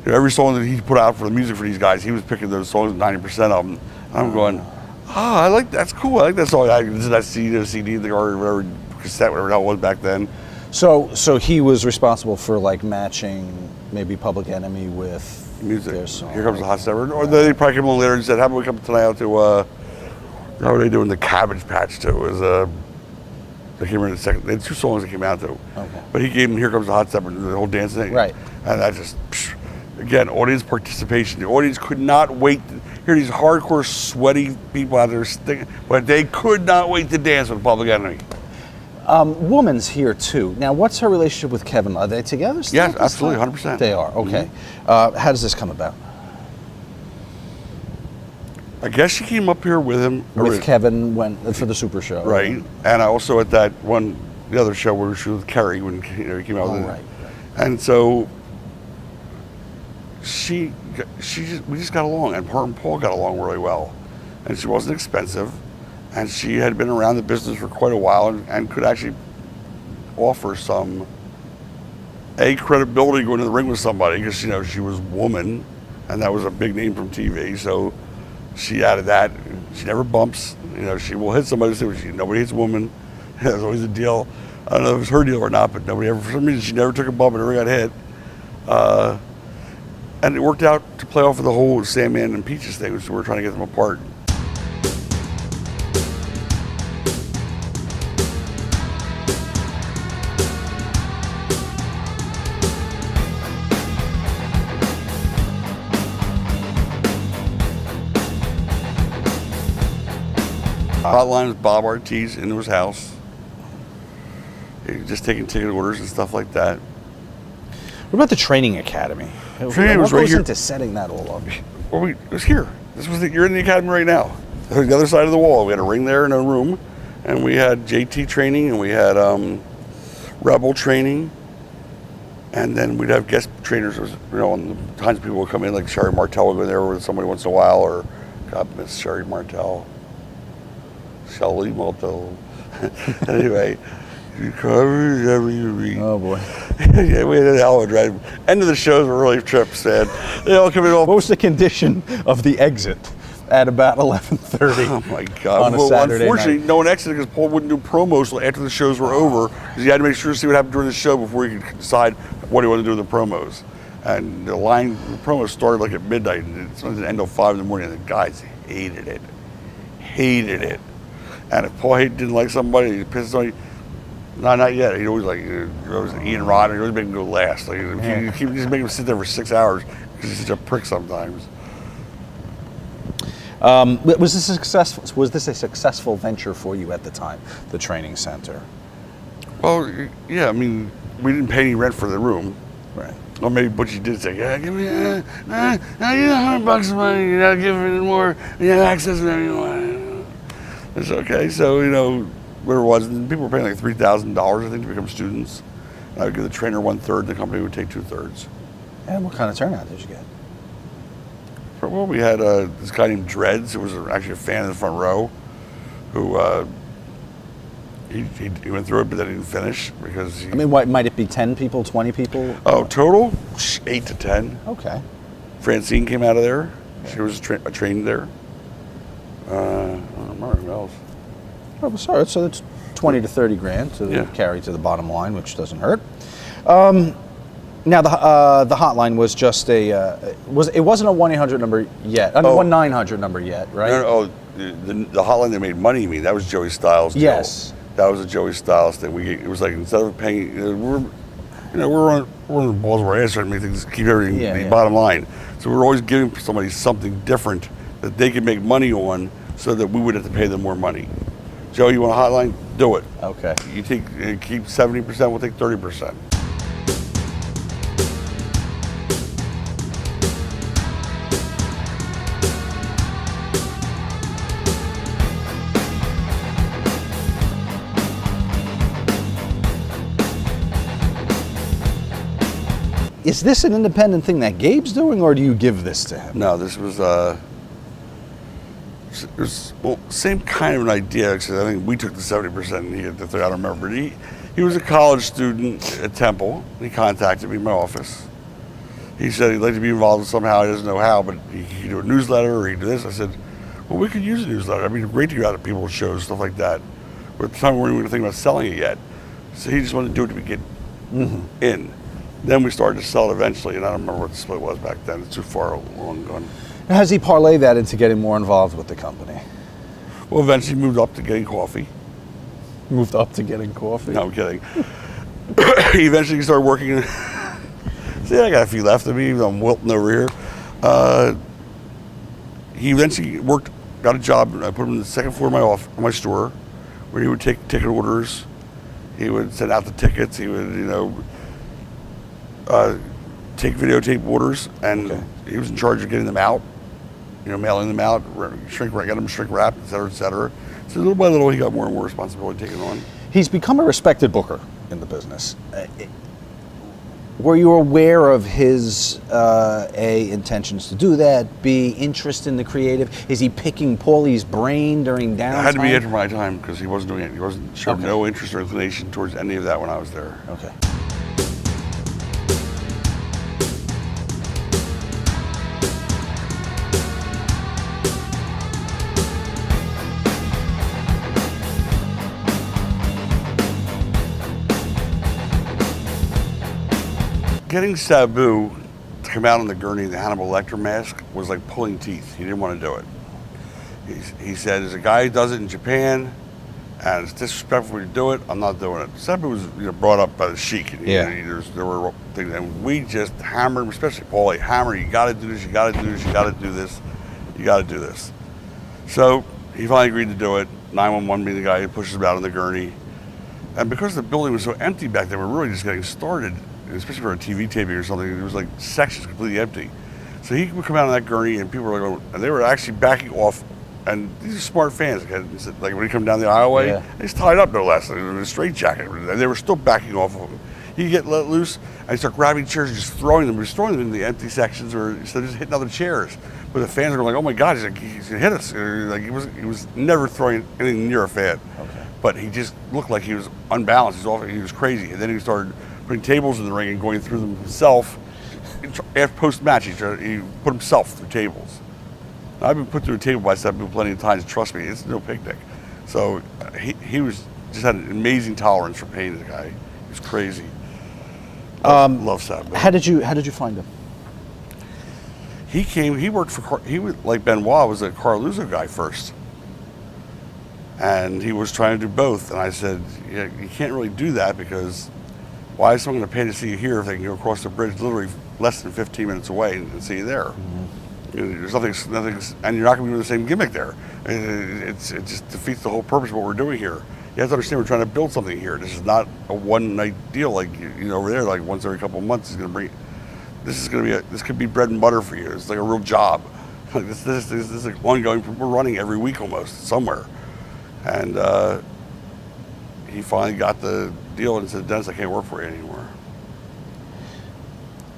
every song that he put out for the music for these guys, he was picking those songs, 90% of them. And I'm going, I like that's cool. I like that song. This is that CD, the or whatever cassette, whatever the hell it was back then. So he was responsible for like matching maybe Public Enemy with music. Their song. Here Comes the Hot Stepper. Or they probably came on later and said, "How about we come tonight out to how are they doing the Cabbage Patch too?" It was they came in the second. They had two songs that came out too. Okay. But he gave them "Here Comes the Hot Stepper" and the whole dance thing. Right. And that just again, audience participation. The audience could not wait to hear these hardcore, sweaty people out there singing, but they could not wait to dance with Public Enemy. Woman's here too. Now, what's her relationship with Kevin? Are they together still? Yes, absolutely, 100%. They are, okay. Mm-hmm. How does this come about? I guess she came up here with him. With Kevin went for the Super Show. Right. And I also at that one, the other show where she was with Kerry when he came out with it. Right. And so we just got along, and her and Paul got along really well. And she wasn't expensive. And she had been around the business for quite a while and could actually offer some credibility going to the ring with somebody because she was a woman, and that was a big name from TV. So she added that. She never bumps. She will hit somebody. Nobody hits a woman. That's always a deal. I don't know if it was her deal or not, but nobody ever. For some reason, she never took a bump and never got hit. And it worked out to play off of the whole Sandman and Peaches thing, so we're trying to get them apart. Hotline was Bob Ortiz into his house. He was just taking ticket orders and stuff like that. What about the training academy? Training was what right goes here. into setting that all up? Well, it was here. You're in the academy right now. The other side of the wall. We had a ring there in a room, and we had JT training, and we had Rebel training, and then we'd have guest trainers. And tons of people would come in, like Sherry Martel would go there with somebody once in a while, or God miss Sherry Martel. Shelley Martel. Anyway, You cover whatever you read. Oh boy. Yeah, we had a hell of a drive. End of the shows were really trips, man. They all come in all. What was the condition of the exit at about 11:30? Oh my God! On a Saturday unfortunately, night? no one exited because Paul wouldn't do promos till after the shows were over. Because he had to make sure to see what happened during the show before he could decide what he wanted to do with the promos. And the promos started like at midnight, and it's going to end till 5 in the morning. And the guys hated it. And if Paul didn't like somebody, he pissed on you. No, not yet. He'd always like, Ian Rodder, he'd always make him go last. Like, you just make him sit there for 6 hours because he's such a prick sometimes. Was this a successful venture for you at the time, the training center? Well, yeah, I mean, we didn't pay any rent for the room. Right. Or maybe Butchie did say, yeah, give me, you know, $100 a month, you know, give me more, you know, access to everyone. It's okay. So, you know, where it was, people were paying like $3,000, I think, to become students. And I would give the trainer 1/3, the company would take 2/3. And what kind of turnout did you get? Well, we had this guy named Dreads, who was actually a fan in the front row, who he went through it, but then he didn't finish because he... I mean, what, might it be 10 people, 20 people? Oh, total? 8 to 10. Okay. Francine came out of there. She was trained there. I don't remember who else. Oh, sorry. So that's 20 to 30 grand to carry to the bottom line, which doesn't hurt. Now the hotline was just it wasn't a 1-800 number yet. I mean, 1-900 number yet, right? No, the hotline that made money. You mean that was Joey Styles' deal. Yes. That was a Joey Styles thing. It was like, instead of paying, we're on the balls of our ass trying to make things, keep everything the bottom line. So we're always giving somebody something different that they can make money on, so that we would have to pay them more money. Joe, you want a hotline? Do it. Okay. You keep 70%. We'll take 30%. Is this an independent thing that Gabe's doing, or do you give this to him? No, this was same kind of an idea, because I think we took the 70% and he had the 30%. I don't remember. But he was a college student at Temple. He contacted me in my office. He said he'd like to be involved somehow. He doesn't know how, but he could do a newsletter or he could do this. I said, well, we could use a newsletter. I mean, great to go out to people's shows, stuff like that. But at the time, we weren't even thinking about selling it yet. So he just wanted to do it to get in. Then we started to sell it eventually, and I don't remember what the split was back then. It's too far long gone. Has he parlayed that into getting more involved with the company? Well, eventually moved up to getting coffee. Moved up to getting coffee? No, I'm kidding. He eventually started working. See, I got a few left of me, even though I'm wilting over here. He eventually got a job. I put him on the second floor of my store, where he would take ticket orders. He would send out the tickets. He would, take videotape orders, and he was in charge of getting them out, mailing them out, got them shrink wrapped, et cetera, et cetera. So little by little, he got more and more responsibility taken on. He's become a respected booker in the business. Were you aware of his A, intentions to do that, B, interest in the creative? Is he picking Paulie's brain during downtime? It had to be after my time, because he wasn't doing it. He showed no interest or inclination towards any of that when I was there. Okay. Getting Sabu to come out on the gurney in the Hannibal Lecter mask was like pulling teeth. He didn't want to do it. He said, there's a guy who does it in Japan, and it's disrespectful to do it. I'm not doing it. Sabu was brought up by the Sheik. And, there were things, and we just hammered him, especially Paulie, hammered, you got to do this, you got to do this, you got to do this, you got to do this. So he finally agreed to do it. 911 being the guy who pushes him out on the gurney. And because the building was so empty back then, we were really just getting started, especially for a TV taping or something. It was like sections completely empty. So he would come out on that gurney, and people were going, and they were actually backing off. And these are smart fans. Like when he come down the aisleway, he's tied up no less, in a straight jacket, and they were still backing off of him. He'd get let loose, and he'd start grabbing chairs and just throwing them. He was throwing them in the empty sections, or instead of just hitting other chairs. But the fans were like, "Oh my God, he's gonna hit us!" Like he was never throwing anything near a fan. Okay. but he just looked like he was unbalanced. He was crazy. And then he started putting tables in the ring and going through them himself. After post-match, he put himself through tables. Now, I've been put through a table by some people plenty of times. Trust me, it's no picnic. So he just had an amazing tolerance for pain. The guy, he was crazy. Love Sabu. How did you find him? He worked for, like Benoit was a Carluzzo guy first. And he was trying to do both. And I said, yeah, you can't really do that, because why is someone going to pay to see you here if they can go across the bridge literally less than 15 minutes away and see you there? Mm-hmm. You know, there's nothing, and you're not going to be doing the same gimmick there. It just defeats the whole purpose of what we're doing here. You have to understand we're trying to build something here. This is not a one-night deal like over there, like once every couple of months is going to bring. This could be bread and butter for you. It's like a real job. Like this is like ongoing. We're running every week almost somewhere, and he finally got the deal and said, "Dennis, I can't work for you anymore."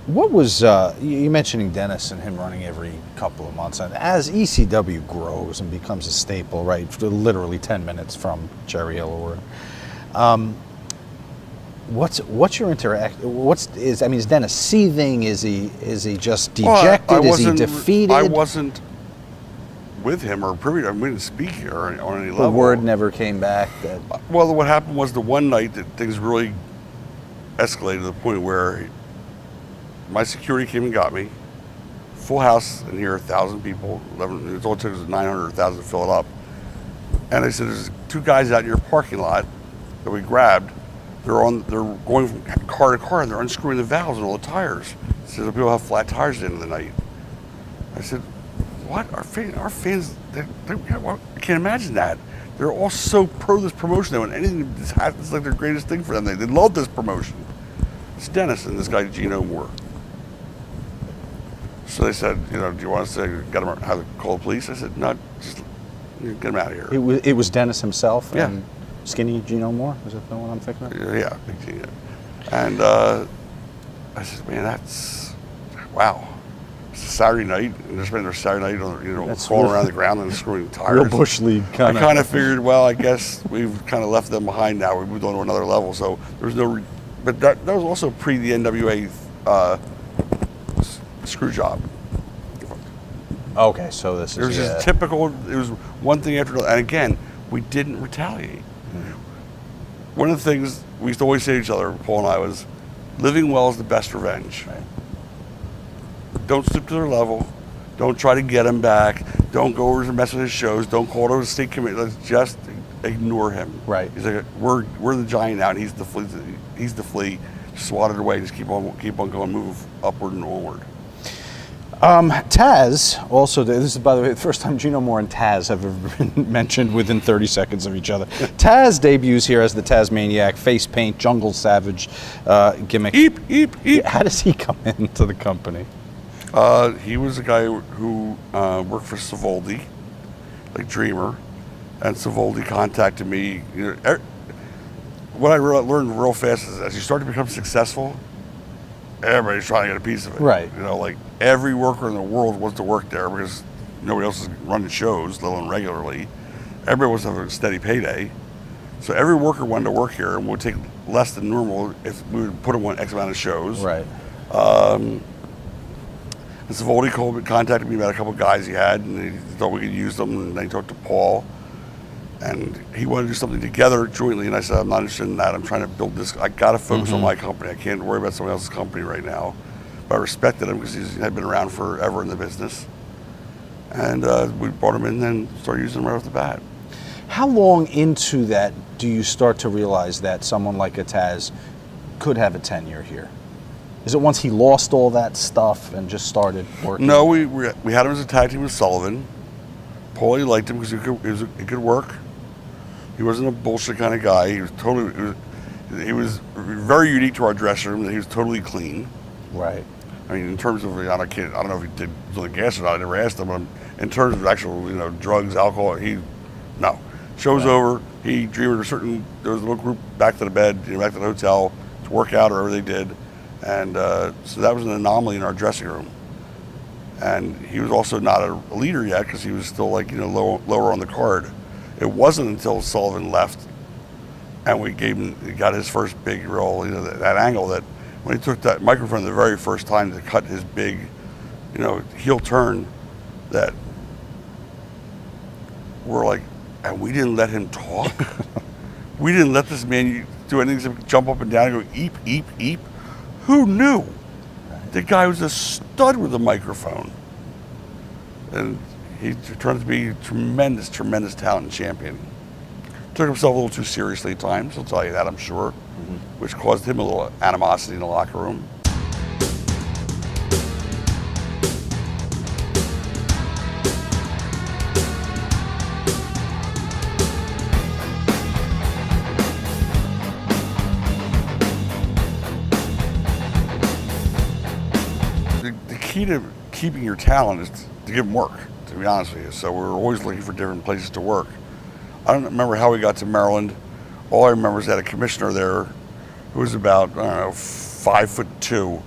What was you mentioning Dennis and him running every couple of months, and as ECW grows and becomes a staple, right? Literally 10 minutes from Cherry Hill or whatever. What's your interaction? Is Dennis seething? Is he just dejected? Is he defeated? I wasn't with him or privy to him. We didn't speak here on any level. The word never came back. Well, what happened was the one night that things really escalated to the point where my security came and got me. Full house in here, 1,000 people. It all took was 900 or 1,000 to fill it up. And they said, "There's two guys out in your parking lot that we grabbed. They're going from car to car and they're unscrewing the valves and all the tires. So people have flat tires at the end of the night." I said, "What? Our fans? I can't imagine that. They're all so pro this promotion that when anything happens, it's like their greatest thing for them. They love this promotion." It's Dennis and this guy Gino Moore. So they said, "Do you want us to get him? Have to call the police?" I said, "No, just get him out of here." It was Dennis himself. Yeah. And skinny Gino Moore? Is that the one I'm thinking of? Yeah, big Gino. And I said, "Man, that's wow." It's a Saturday night, and they're spending their Saturday night, crawling around the ground and screwing tires. Real Bush League kind of. I kind of figured, well, I guess we've kind of left them behind now. We moved on to another level, so there's no. But that was also pre the NWA screw job. Okay, so this is. It was just typical. It was one thing after another, and again, we didn't retaliate. Mm-hmm. One of the things we used to always say to each other, Paul and I, was, "Living well is the best revenge." Right. Don't stoop to their level. Don't try to get him back. Don't go over and mess with his shows. Don't call to the state committee. Let's just ignore him. Right. He's like, we're the giant now, and he's the flea. He's the flea. Swat it away. Just keep on going. Move upward and onward. Taz also. This is, by the way, the first time Gino Moore and Taz have ever been mentioned within 30 seconds of each other. Taz debuts here as the Tasmaniac, face paint, jungle savage gimmick. Eep, eep, eep. How does he come into the company? He was a guy who worked for Savoldi, like Dreamer, and Savoldi contacted me. What I learned real fast is as you start to become successful, everybody's trying to get a piece of it. Right. Like every worker in the world wants to work there because nobody else is running shows, let alone regularly. Everybody wants to have a steady payday. So every worker wanted to work here and would take less than normal if we would put them on X amount of shows. Right. And Savoldi contacted me about a couple of guys he had, and he thought we could use them. And they talked to Paul, and he wanted to do something together jointly. And I said, "I'm not interested in that. I'm trying to build this. I got to focus on my company. I can't worry about someone else's company right now." But I respected him because he had been around forever in the business. And we brought him in and started using him right off the bat. How long into that do you start to realize that someone like a Taz could have a tenure here? Is it once he lost all that stuff and just started working? No, we had him as a tag team with Sullivan. Paulie liked him because he could work. He wasn't a bullshit kind of guy. He was very unique to our dressing room. That he was totally clean. Right. I mean, in terms of I don't know if he did the gas or not. I never asked him. But in terms of actual drugs, alcohol, show's over. He dreamed there was a little group back to the bed, back to the hotel to work out or whatever they did. And so that was an anomaly in our dressing room. And he was also not a leader yet because he was still lower on the card. It wasn't until Sullivan left And we he got his first big role, that angle that when he took that microphone the very first time to cut his big, heel turn, that we're like, and we didn't let him talk. We didn't let this man do anything except jump up and down and go, eep, eep, eep. Who knew? Right. The guy was a stud with a microphone. And he turned out to be a tremendous, tremendous talent and champion. Took himself a little too seriously at times, I'll tell you that, I'm sure, which caused him a little animosity in the locker room. The key to keeping your talent is to give them work, to be honest with you. So we're always looking for different places to work. I don't remember how we got to Maryland. All I remember is that a commissioner there who was about, 5'2",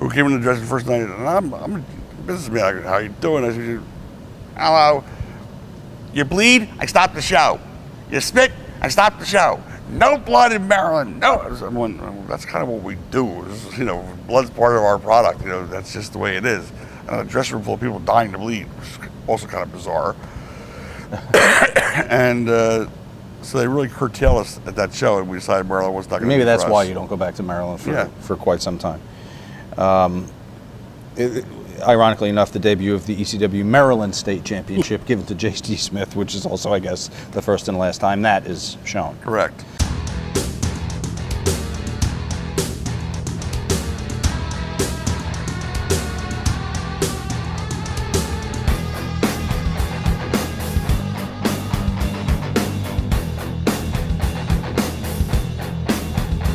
who came in the dressing first night, and I'm a businessman. How you doing? I said, hello. You bleed? I stopped the show. You spit? I stopped the show. No blood in Maryland. No. Well, that's kind of what we do. Blood's part of our product. That's just the way it is. And a dressing room full of people dying to bleed, which is also kind of bizarre. And so they really curtailed us at that show, and we decided Maryland was not going to be Maybe that's for us. why you don't go back to Maryland for quite some time. Ironically enough, the debut of the ECW Maryland State Championship given to J.D. Smith, which is also, I guess, the first and last time that is shown. Correct.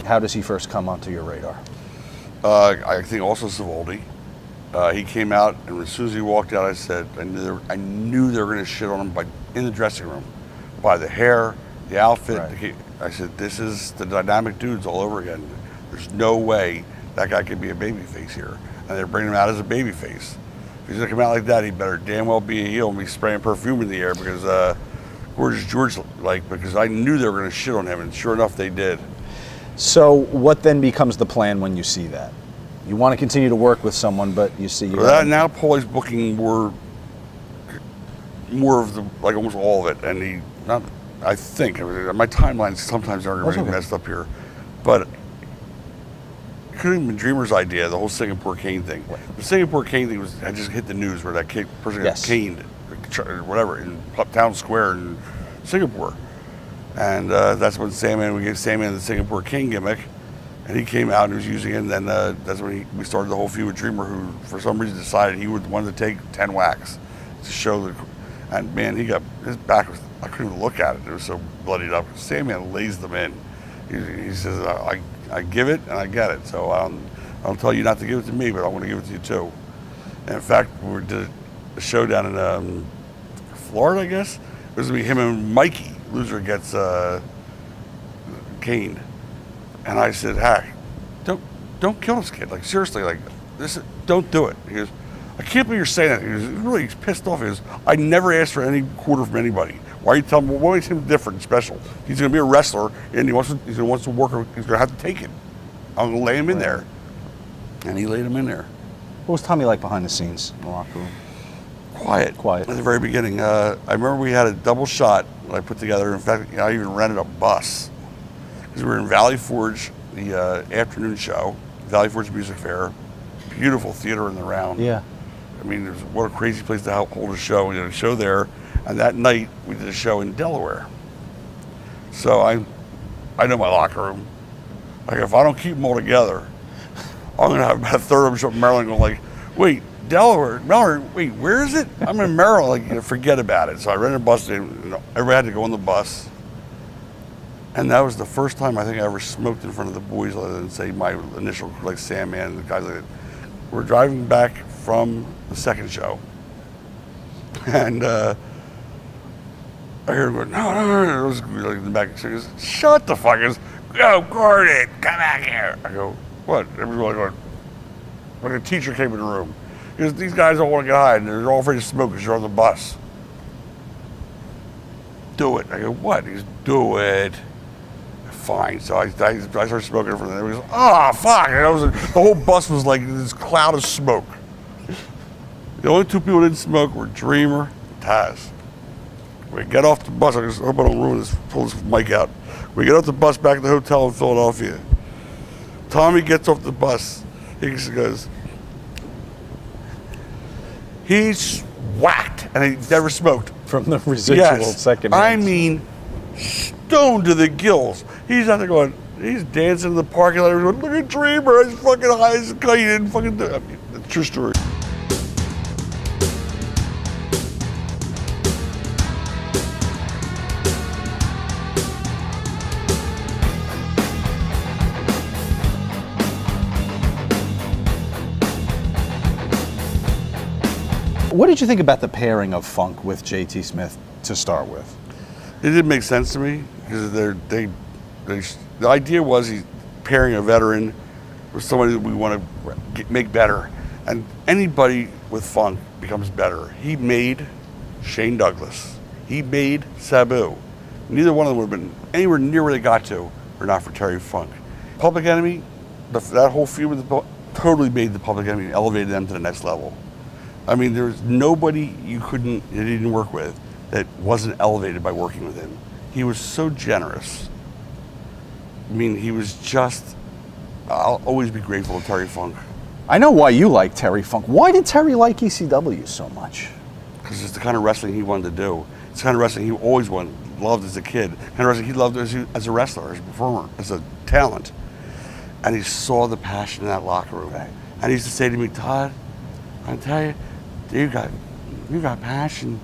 How does he first come onto your radar? I think also Savoldi. He came out, and as soon as he walked out, I said, I knew they were going to shit on him in the dressing room, by the hair, the outfit. Right. I said, this is the dynamic dudes all over again. There's no way that guy could be a babyface here, and they're bringing him out as a babyface. If he's going to come out like that, he better damn well be a heel and be spraying perfume in the air because Gorgeous George, because I knew they were going to shit on him, and sure enough, they did. So what then becomes the plan when you see that? You want to continue to work with someone, but you see... Now Paulie's booking more of the, almost all of it. And I think, my timelines sometimes are really messed up here. But it could have been Dreamer's idea, the whole Singapore cane thing. Right. The Singapore cane thing had just hit the news where that person got caned, whatever, in Town Square in Singapore. And that's when we gave Sandman the Singapore King gimmick, and he came out and was using it. And then that's when we started the whole feud with Dreamer, who for some reason decided he would want to take 10 whacks to show the. And man, his back was, I couldn't even look at it. It was so bloodied up. Sandman lays them in. He says, I give it and I get it. So I'll tell you not to give it to me, but I want to give it to you too. And in fact, we did a show down in Florida, I guess. It was going to be him and Mikey. Loser gets caned, and I said, "Hey, don't kill this kid. Seriously, don't do it." He goes, "I can't believe you're saying that." He was really pissed off. He goes, "I never asked for any quarter from anybody. Why are you telling me? What makes him different, and special? He's going to be a wrestler, and he's going to want to work. He's going to have to take it. I'm going to lay him in there," and he laid him in there. What was Tommy like behind the scenes in the locker room? Quiet. At the very beginning. I remember we had a double shot that I put together. In fact, I even rented a bus because we were in Valley Forge, the afternoon show, Valley Forge Music Fair. Beautiful theater in the round. Yeah. I mean, what a crazy place to hold a show. We did a show there, and that night we did a show in Delaware. So I know my locker room. If I don't keep them all together, I'm going to have about a third of them show up in Maryland going wait, Delaware, wait, where is it? I'm in Maryland, forget about it. So I rented a bus, and everybody had to go on the bus. And that was the first time I think I ever smoked in front of the boys, other than say my initial, Sandman, the guys like that. We're driving back from the second show. And I hear him go, no. It was in the back. So he goes, shut the fuck. He goes, go, Gordon, come back here. I go, what? Everybody going, a teacher came in the room. He goes, these guys don't want to get high, and they're all afraid to smoke because you're on the bus. Do it. I go, what? He goes, do it. fine. So I started smoking for them. It was, fuck. And the whole bus was like this cloud of smoke. The only two people that didn't smoke were Dreamer and Taz. We get off the bus. I just hope I don't ruin this, pull this mic out. We get off the bus back to the hotel in Philadelphia. Tommy gets off the bus. He goes, he's whacked, and he never smoked. From the residual second. I mean, stoned to the gills. He's out there going, he's dancing in the parking lot. He's going, look at Dreamer, he's fucking high as a kite. He didn't fucking do it. I mean, it's a true story. What did you think about the pairing of Funk with JT Smith to start with? It didn't make sense to me because the idea was he's pairing a veteran with somebody that we want to make better, and anybody with Funk becomes better. He made Shane Douglas. He made Sabu. Neither one of them would have been anywhere near where they got to, or not for Terry Funk. Public Enemy, that whole feud with totally made the Public Enemy, elevated them to the next level. I mean, there's nobody that didn't work with that wasn't elevated by working with him. He was so generous. I mean, he was just, I'll always be grateful to Terry Funk. I know why you like Terry Funk. Why did Terry like ECW so much? Because it's the kind of wrestling he wanted to do. It's the kind of wrestling he always loved as a kid. The kind of wrestling he loved as a wrestler, as a performer, as a talent. And he saw the passion in that locker room. Right. And he used to say to me, Todd, I tell you, you got passion.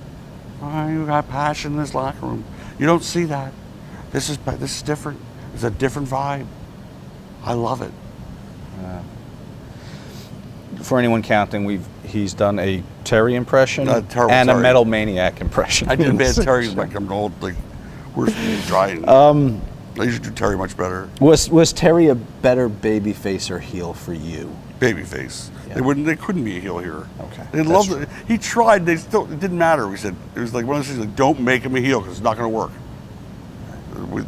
Oh, you got passion in this locker room. You don't see that. This is different. It's a different vibe. I love it. For anyone counting, he's done a Terry impression and Terry. A Metal Maniac impression. I did bad Terry like I'm old, like worse than dry. I used to do Terry much better. Was Terry a better babyface or heel for you? Babyface. Yeah. They couldn't be a heel here. Okay. They loved it. He tried. It didn't matter. We said it was like one of those things like, don't make him a heel because it's not going to work.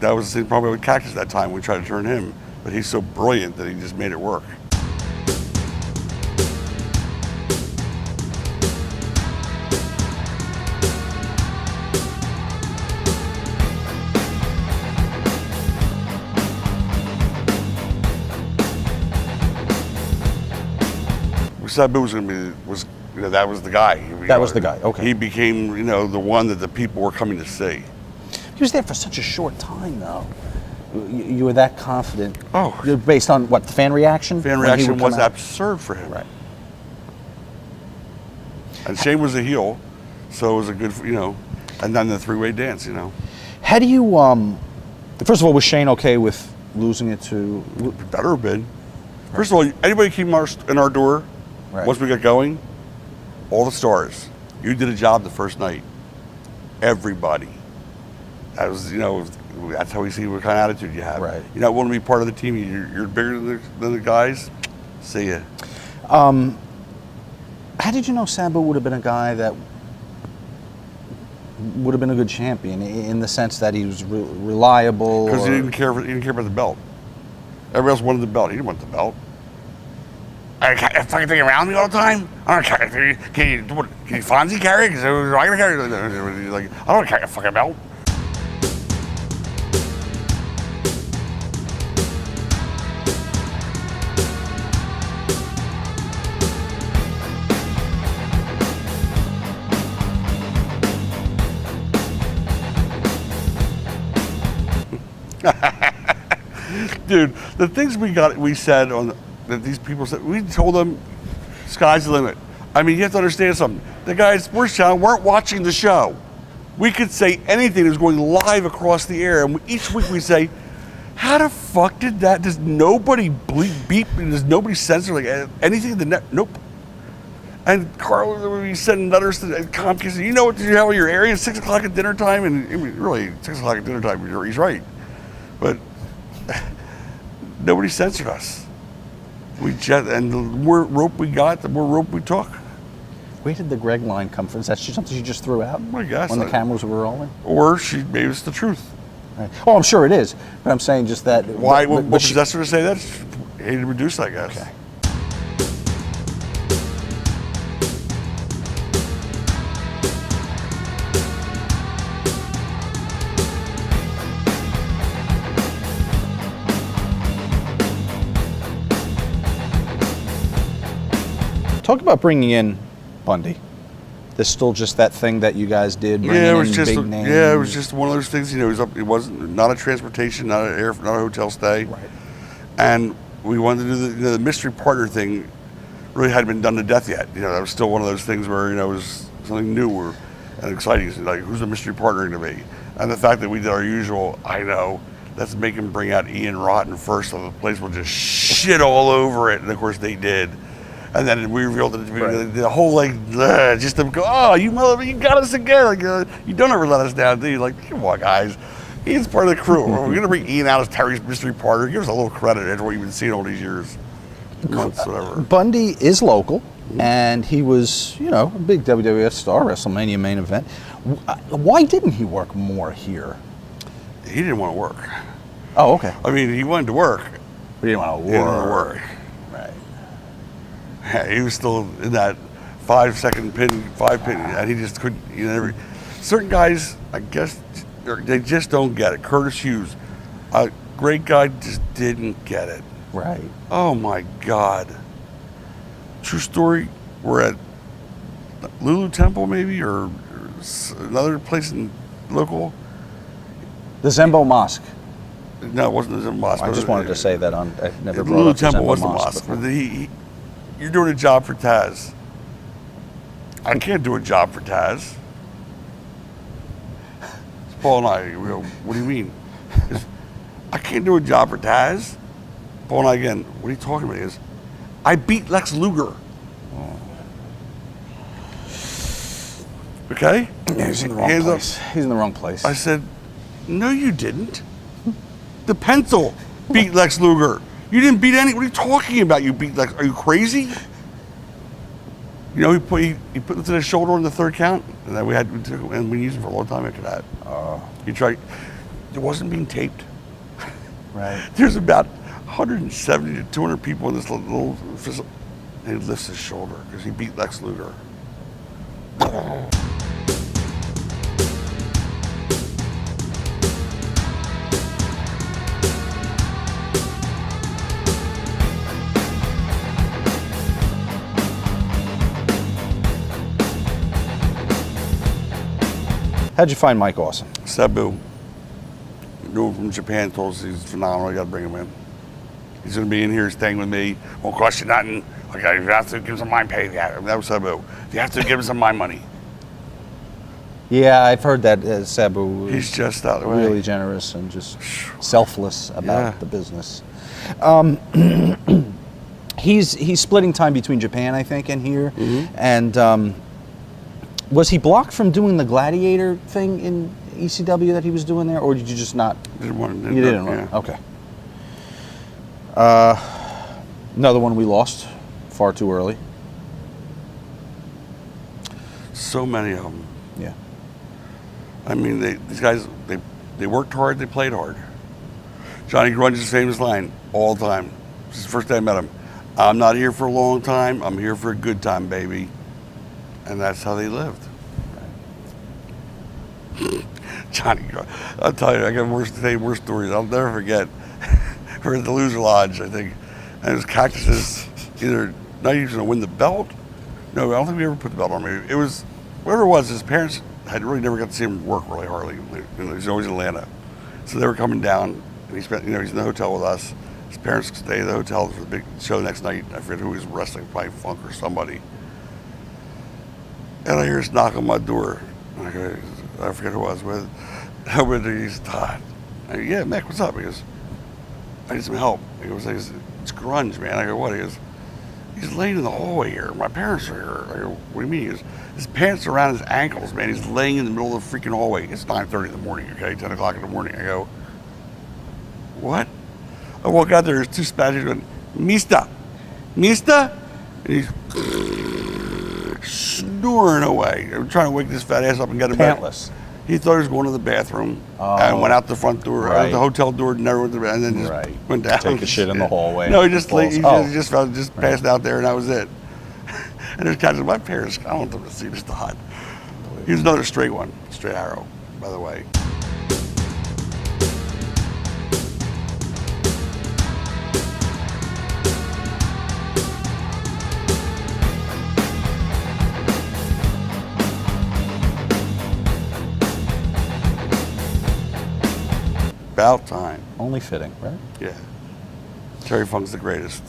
That was the same problem with Cactus that time. We tried to turn him, but he's so brilliant that he just made it work. Sabu was going to be, that was the guy. That was the guy, okay. He became, the one that the people were coming to see. He was there for such a short time, though. You were that confident. Oh. Based on what, the fan reaction? Fan reaction was absurd for him. Right. And Shane was a heel, so it was a good, and then the three-way dance, How do you, first of all, was Shane okay with losing it to? Better have been. First of all, anybody came in our door, right. Once we got going, all the stars. You did a job the first night. Everybody. That was, that's how we see what kind of attitude you have. Right. You don't want to be part of the team. You're bigger than the guys. See ya. How did you know Sabu would have been a guy that would have been a good champion in the sense that he was reliable? Because he didn't care about the belt. Everybody else wanted the belt. He didn't want the belt. I fucking thing around me all the time. I don't carry. Can you Fonzie carry? Because I can carry. Like I don't carry a fucking belt. Dude, the things we said that these people said, we told them, sky's the limit. I mean, you have to understand something. The guys weren't watching the show. We could say anything that was going live across the air, and each week we say, how the fuck did that? Does nobody beep? Does nobody censor like anything in the net? Nope. And Carl would be sending letters to Comcast. You know what? You have your area 6 o'clock at dinner time, and really 6 o'clock at dinner time. He's right, but nobody censored us. And the more rope we got, the more rope we took. Where did the Greg line come from? Is that something she just threw out? I guess. When the cameras were rolling? Or she maybe it's the truth. Right. Oh, I'm sure it is, but I'm saying just that. Why? What possessed her to say that? She hated reduce, I guess. Okay. Talk about bringing in Bundy. There's still just that thing that you guys did. Yeah, it was just big names. it was just one of those things. You know, it wasn't not a transportation, not a hotel stay, Right. and we wanted to do the mystery partner thing. Really hadn't been done to death yet. You know, that was still one of those things where it was something new and exciting. Like, who's the mystery partner going to be? And the fact that we did our usual, I know, let's make him bring out Ian Rotten first, so the place will just shit all over it. And of course they did. And then we revealed it to be the whole just to go, oh, you got us again. Like, you don't ever let us down, do you? Like, come on, guys. Ian's part of the crew. We're going to bring Ian out as Terry's mystery partner. Give us a little credit after what you've been seeing all these years, months, whatever. Bundy is local, and he was, a big WWF star, WrestleMania main event. Why didn't he work more here? He didn't want to work. Oh, okay. I mean, he wanted to work. But he didn't want to work. He didn't want to work. Right. Yeah, he was still in that 5-second pin, and he just couldn't. Certain guys, I guess, they just don't get it. Curtis Hughes, a great guy, just didn't get it. Right. Oh my God. True story. We're at Lulu Temple, maybe, or another place in local. The Zembo Mosque. No, it wasn't the Zembo Mosque. I just wanted to say that I never brought Lulu up the Temple Zembo was the Mosque. mosque. You're doing a job for Taz. I can't do a job for Taz. It's Paul and I, we go, what do you mean? I can't do a job for Taz. Paul and I again, what are you talking about? He goes, I beat Lex Luger. Okay? Yeah, he's in the wrong place. He's in the wrong place. I said, no, you didn't. The pencil beat Lex Luger. You didn't beat any. What are you talking about? You beat Lex. Are you crazy? He put it to his shoulder on the third count, and then we used it for a long time after that. He tried. It wasn't being taped. Right. There's about 170 to 200 people in this little facility, and he lifts his shoulder because he beat Lex Luger. How'd you find Mike Awesome? Sabu. Knew him from Japan, told us he's phenomenal. I got to bring him in. He's going to be in here staying with me. Won't cost you nothing. Okay, you have to give him some mind pay. Yeah, that was Sabu. You have to give him some my money. Yeah, I've heard that Sabu He's just out of the way. Really generous and just selfless about the business. He's splitting time between Japan, I think, and here. Mm-hmm. And was he blocked from doing the Gladiator thing in ECW that he was doing there, or did you just not? Didn't want to. You didn't want to. Okay. Another one we lost far too early. So many of them. Yeah. I mean, these guys, they worked hard, they played hard. Johnny Grunge's famous line all the time. This is the first day I met him. I'm not here for a long time. I'm here for a good time, baby. And that's how they lived. Johnny Grunge. I'll tell you, I got worse stories. I'll never forget. We're at the Loser Lodge, I think. And it was Cactus's either not even going to win the belt. No, I don't think we ever put the belt on me. It was, whatever it was, his parents had really never got to see him work really hardly. He's always in Atlanta. So they were coming down, and he spent, he's in the hotel with us. His parents stayed at the hotel for the big show the next night. I forget who was wrestling, probably Funk or somebody. And I hear this knock on my door. I forget who I was with. I went there, he's Todd. I go, yeah, Mick, what's up? He goes, I need some help. He goes, it's Grunge, man. I go, what? He goes, he's laying in the hallway here. My parents are here. I go, what do you mean? He goes, his pants are around his ankles, man. He's laying in the middle of the freaking hallway. It's 9:30 in the morning, okay? 10 o'clock in the morning. I go, what? I walk out there, there's two Spanish going, Mista? And he's snoring away. I'm trying to wake this fat ass up and get him Pantless. back. He thought he was going to the bathroom and went out the front door, out the hotel door, never went to the and then just went down. Take a shit in the hallway. No, he just passed out there, and that was it. And there's guys in my parents. I don't want them to see this Todd. He was another straight one, straight arrow, by the way. About time. Only fitting, right? Yeah. Terry Funk's the greatest.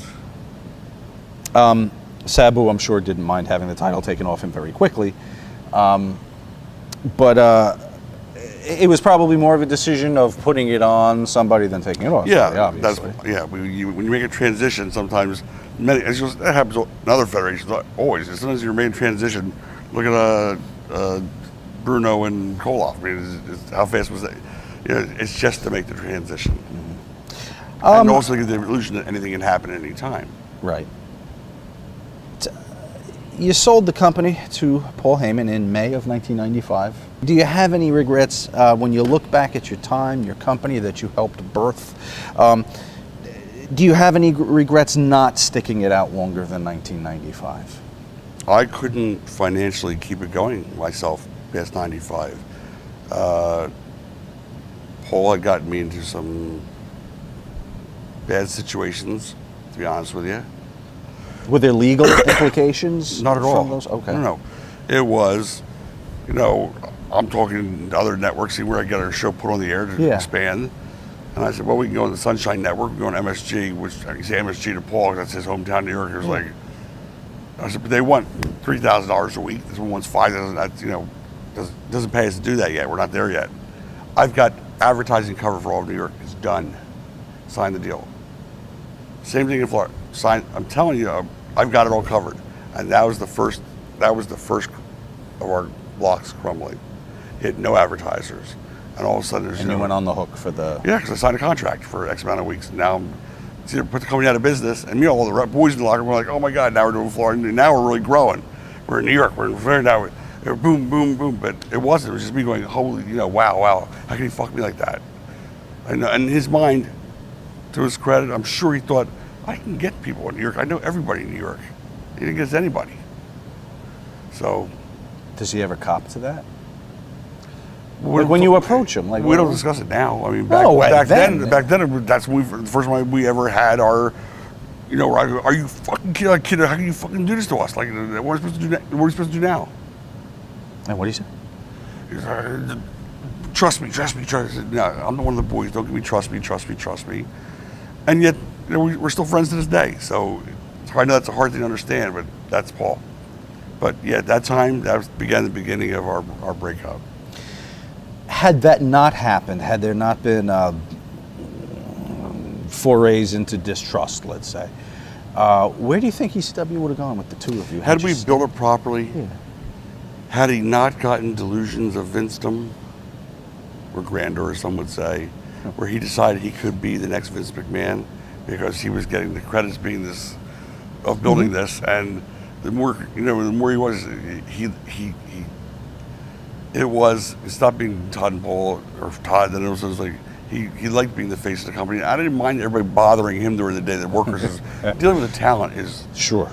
Sabu, I'm sure, didn't mind having the title taken off him very quickly. But it was probably more of a decision of putting it on somebody than taking it off. Yeah, obviously. when you make a transition, sometimes that happens in other federations. Always, as soon as you're making a transition, look at Bruno and Koloff. I mean, how fast was that? You know, it's just to make the transition, and also give the illusion that anything can happen at any time. Right. You sold the company to Paul Heyman in May of 1995. Do you have any regrets when you look back at your time, your company that you helped birth? Do you have any regrets not sticking it out longer than 1995? I couldn't financially keep it going myself past 95. Paul had gotten me into some bad situations, to be honest with you. Were there legal implications? Not at all. Those? Okay. No. It was, I'm talking to other networks, see where I get our show put on the air to expand. And I said, well, we can go on the Sunshine Network, we can go on MSG, which I say MSG to Paul, because that's his hometown, New York. He was like, I said, but they want $3,000 a week. This one wants $5,000. That's, doesn't pay us to do that yet. We're not there yet. I've got advertising cover for all of New York. It's done. Sign the deal. Same thing in Florida. Sign. I'm telling you, I've got it all covered. And that was the first of our blocks crumbling. Hit no advertisers, and all of a sudden there's. And you went on the hook for the. Yeah, because I signed a contract for X amount of weeks. Now it's either put the company out of business, and all the boys in the locker room were like, "Oh my God, now we're doing Florida. Now we're really growing. We're in New York. We're in Florida now. We're boom, boom, boom." But it wasn't. It was just me going, "Holy, wow! How can he fuck me like that?" I know. And in his mind, to his credit, I'm sure he thought, I can get people in New York. I know everybody in New York. He didn't get anybody. So. Does he ever cop to that? When you approach him, we don't discuss it now. I mean, back then, that's when the first time we ever had our, are you fucking kid? How can you fucking do this to us? Like, what are we supposed to do? What are we supposed to do now? And what do you say? He's like, trust me. No, I'm the one of the boys. Don't give me trust me. And yet, we're still friends to this day. So I know that's a hard thing to understand, but that's Paul. But yeah, at that time, began the beginning of our breakup. Had that not happened, had there not been forays into distrust, let's say, where do you think ECW would have gone with the two of you? Had we built it properly, yeah. Had he not gotten delusions of Vincedom, or grandeur, as some would say, where he decided he could be the next Vince McMahon because he was getting the credits being this, of building this, and the more he was, it stopped being Todd and Paul, or Todd, then it was like, he liked being the face of the company. I didn't mind everybody bothering him during the day. The workers is dealing with the talent is sure,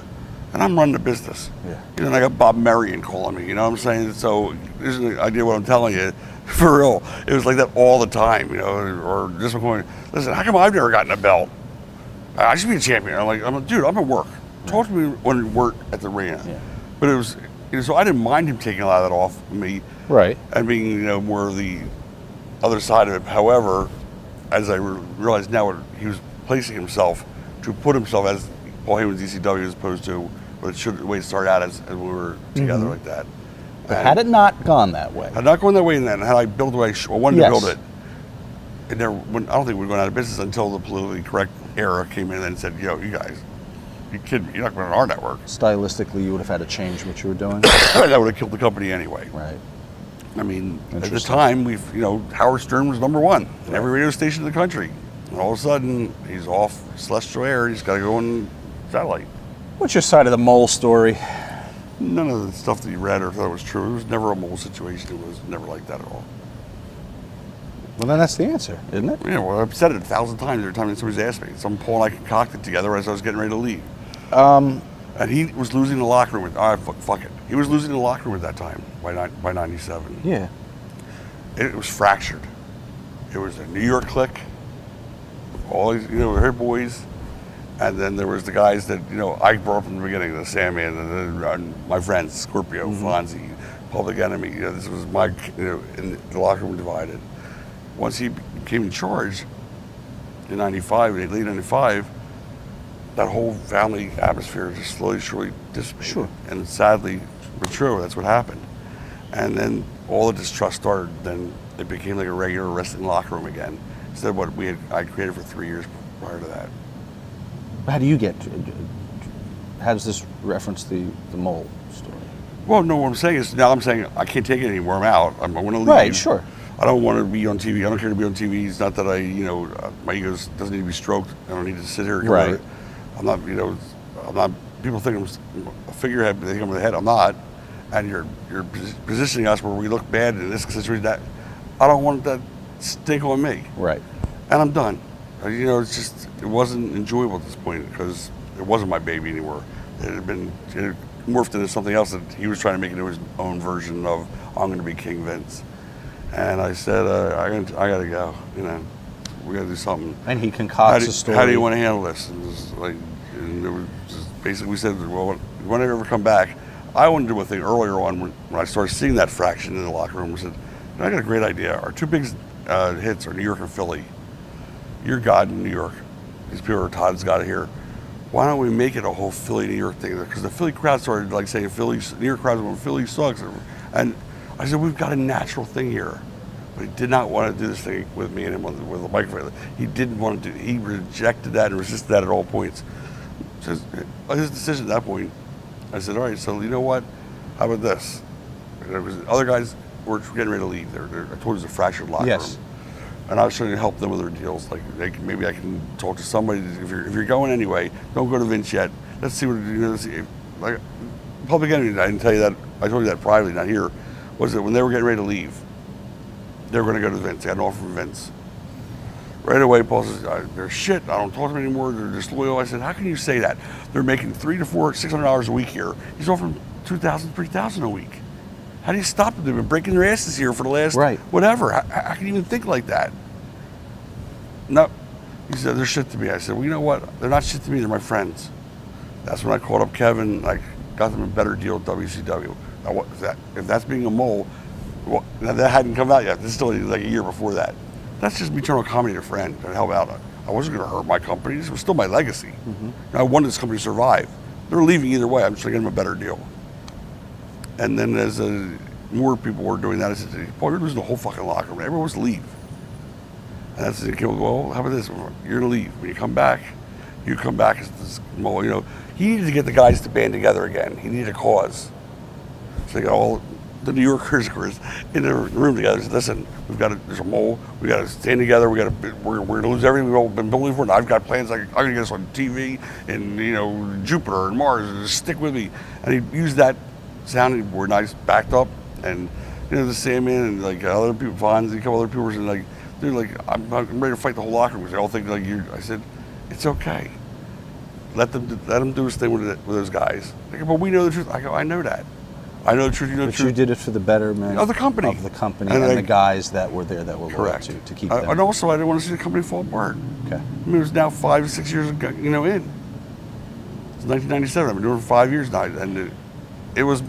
and I'm running the business. Yeah, and I got Bob Marion calling me. You know what I'm saying? So this is the idea of what I'm telling you. For real, it was like that all the time. Or just going, listen, how come I've never gotten a belt? I should be a champion. I'm like, dude, I'm at work. Talk to me when we're at the arena. Yeah. But it was, so I didn't mind him taking a lot of that off of me. Right. And being, more of the other side of it. However, as I realized now, he was placing himself to put himself as Paul Heyman's ECW as opposed to the way it started out as we were together like that. But had it not gone that way? Had not gone that way, and then had I built the way I wanted to build it, I don't think we were going out of business until the politically correct era came in and said, you guys, you kidding me? You're not going on our network. Stylistically, you would have had to change what you were doing? That would have killed the company anyway. Right. I mean, at the time, Howard Stern was #1 in every radio station in the country. And all of a sudden, he's off celestial air. He's got to go on satellite. What's your side of the mole story? None of the stuff that you read or thought was true. It was never a mole situation. It was never like that at all. Well, then that's the answer, isn't it? Yeah, well, I've said it 1,000 times every time that somebody's asked me. Some Paul and I concocted together as I was getting ready to leave. And he was losing the locker room. All right, fuck it. He was losing the locker room at that time by 97. Yeah. It was fractured. It was a New York clique. All these, her boys. And then there was the guys that, I brought up from the beginning, the Sandman, and my friends, Scorpio, Fonzie, Public Enemy. This was my, in the locker room divided. Once he came in charge in 95, late 95, that whole family atmosphere just slowly, surely dissipated. Sure. And sadly, but true, that's what happened. And then all the distrust started. Then it became like a regular wrestling locker room again, instead of what I created for 3 years prior to that. How does this reference the mole story? Well, no, what I'm saying is now I'm saying I can't take it anymore. I'm out. I'm going to leave. Right, sure. I don't want to be on TV. I don't care to be on TV. It's not that my ego doesn't need to be stroked. I don't need to sit here. Right. I'm not, I'm not, people think I'm a figurehead, they think I'm the head. I'm not. And you're positioning us where we look bad in this situation. That I don't want that stink on me. Right. And I'm done. It's just, it wasn't enjoyable at this point because it wasn't my baby anymore. It morphed into something else that he was trying to make into his own version of, I'm going to be King Vince. And I said, I got to go. We got to do something. And he concocts a story. How do you want to handle this? And it was just basically, we said, well, when I ever come back, I wanted to do a thing earlier on when I started seeing that fraction in the locker room. We said, I got a great idea. Our two big hits are New York and Philly. You're God in New York. These people are Todd's got it here. Why don't we make it a whole Philly New York thing? Because the Philly crowd started saying New York crowd going, Philly sucks. And I said, we've got a natural thing here. But he did not want to do this thing with me and him with the microphone. He didn't want to do it. He rejected that and resisted that at all points. So his decision at that point, I said, all right, so you know what? How about this? There was other guys were getting ready to leave. I told you it was a fractured locker room. And I was trying to help them with their deals. Like maybe I can talk to somebody. If you're going anyway, don't go to Vince yet. Let's see what like Public Enemy. I didn't tell you that. I told you that privately, not here. Was that when they were getting ready to leave, they were going to go to Vince. They had an offer from Vince. Right away, Paul says, "They're shit. I don't talk to them anymore. They're disloyal." I said, "How can you say that? They're making $300 to $600 a week here. He's offering $2,000, $3,000 a week. How do you stop them? They've been breaking their asses here for the last whatever. How can you even think like that?" No, he said, "They're shit to me." I said, "Well, you know what? They're not shit to me. They're my friends." That's when I called up Kevin. I got them a better deal at WCW. Now, if that's being a mole, well, that hadn't come out yet. This is still like a year before that. That's just me trying to accommodate a friend and help out. I wasn't going to hurt my company. This was still my legacy. I wanted this company to survive. They're leaving either way. I'm just going to get them a better deal. And then as more people were doing that, I said, "Paul, you're losing the whole fucking locker room. Everyone wants to leave." And that's the kid. Well, how about this? You're going to leave. When you come back as this mole. He needed to get the guys to band together again. He needed a cause. So they got all the New Yorkers, of course, in the room together. They said, "Listen, there's a mole. We got to stand together. We're going to lose everything we've all been building for. And I've got plans. I'm going to get us on TV and Jupiter and Mars. And just stick with me." And he used that sounding board, nice, backed up, and the Sandman and like other people, Fonzie, a couple other people were saying like, "Dude, like I'm ready to fight the whole locker room." Because they all think like you. I said, "It's okay. Let them do his thing with those guys." They go, "But we know the truth." I go, "I know that. I know the truth. You know the truth." But you did it for the betterment of the company, and the guys that were there that were correct to keep them. And also, I didn't want to see the company fall apart. Okay. I mean, it was now 5 or 6 years, in. It's 1997. I've been doing it for 5 years now, and it was.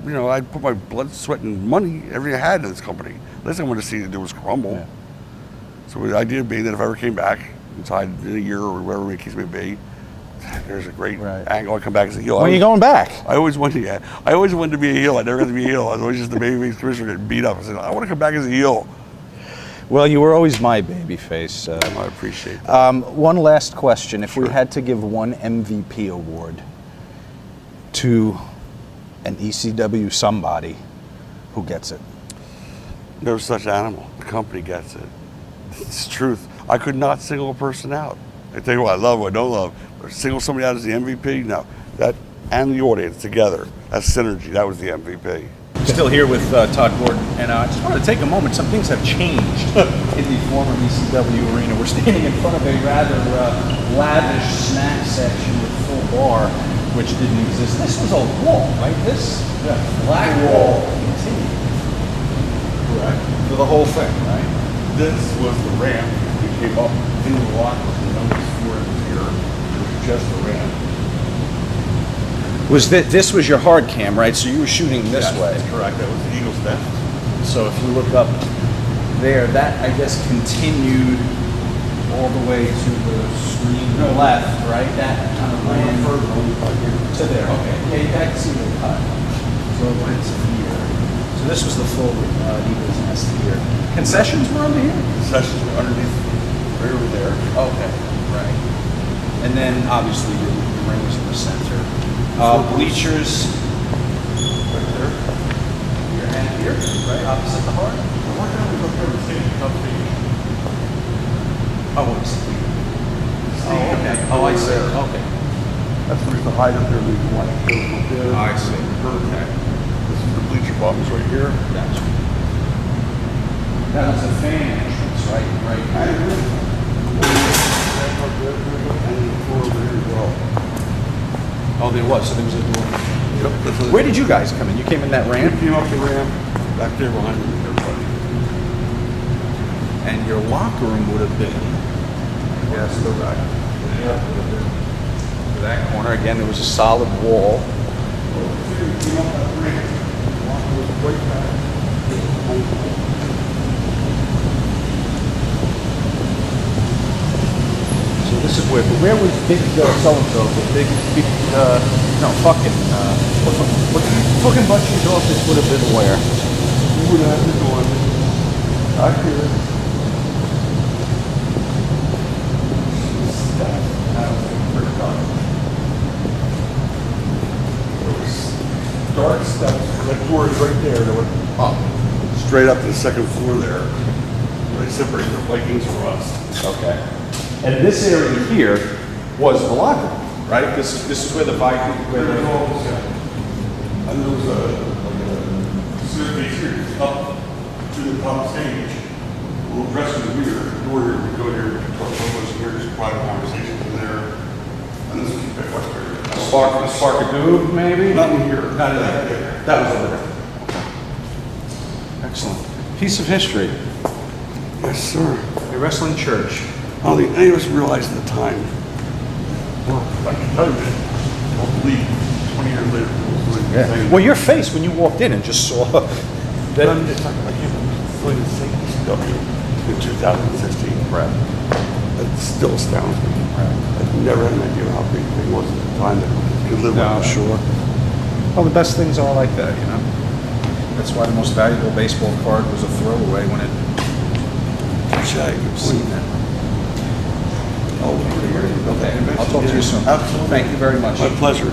I put my blood, sweat, and money, everything I had in this company. The last thing I wanted to see it do was crumble. Yeah. So the idea being that if I ever came back inside in a year or whatever the case may be, there's a great angle. I come back as a heel. When are you going back? I always wanted to be a heel. I never got to be a heel. I was always just the babyface commissioner getting beat up. I said, I want to come back as a heel. Well, you were always my babyface. I appreciate that. One last question. If we had to give one MVP award to an ECW somebody, who gets it? No such animal. The company gets it. It's the truth. I could not single a person out. I tell you what I love, what I don't love. But single somebody out as the MVP? No. and the audience together. That's synergy. That was the MVP. Still here with Tod Gordon, and I just wanted to take a moment. Some things have changed in the former ECW Arena. We're standing in front of a rather lavish snack section with full bar, which didn't exist. This was a wall, right? This black wall continued. Correct. For the whole thing, right? This was the ramp. We came up into the locker room. No floor here. It was just the ramp. Was this was your hard cam, right? So you were shooting this way. That's correct. That was the Eagles' death. So if you look up there, that I guess continued all the way to the screen left, right? That kind of ran to there. Okay. Yeah, I can see the cut. So it went to here. So this was the full Eagles nest here. Concessions were under here? Concessions were underneath, right over there. Okay. Right. And then obviously the ring was in the center. Bleachers right there. Here and here, right opposite the heart. Why can't we go here and see the stage? Oh, it's oh, okay. Oh, I see. Okay. That's where the height up there. We want to go there. I see. Okay. This is the bleacher box right here. Gotcha. That was a fan entrance, right? Right. And the floor over here as well. Oh, there was. So there was a door. Yep. Where did you guys come in? You came in that ramp? We came up the ramp, back there behind everybody. And your locker room would have been Still back. to that corner. Again, there was a solid wall. We came up that ramp. The locker was right back. So this is where was Big so-and-so, the big, no, fucking Butchie's office would have been where? We would have been going back here. There was dark steps. That door is right there. That went up, straight up to the second floor there. They separated the Vikings from us. Okay. And this area here was the locker room, right? This is where the Vikings, And there was a staircase here up to the top stage. A little dressing room here, door here, we go here, we talk about what's here, just private conversations in there. And this was much bigger. Sparky maybe? Not in here. Not in there. That was over there. Okay. Excellent. Piece of history. Yes, sir. A wrestling church. I don't think any of us realized at the time. Well, I can tell you that. I don't believe 20 years later. It was really insane. Well, your face when you walked in and just saw that. It's like I can't believe the same ECW in 2016. Right. It still astounds me. Right. I've never had an idea how big the thing was at the time that it could live No, like that. sure. Well, the best things are like that, you know. That's why the most valuable baseball card was a throwaway when it. You've seen that. Oh, pretty good. Okay. I'll talk to you soon. Absolutely. Thank you very much. My pleasure.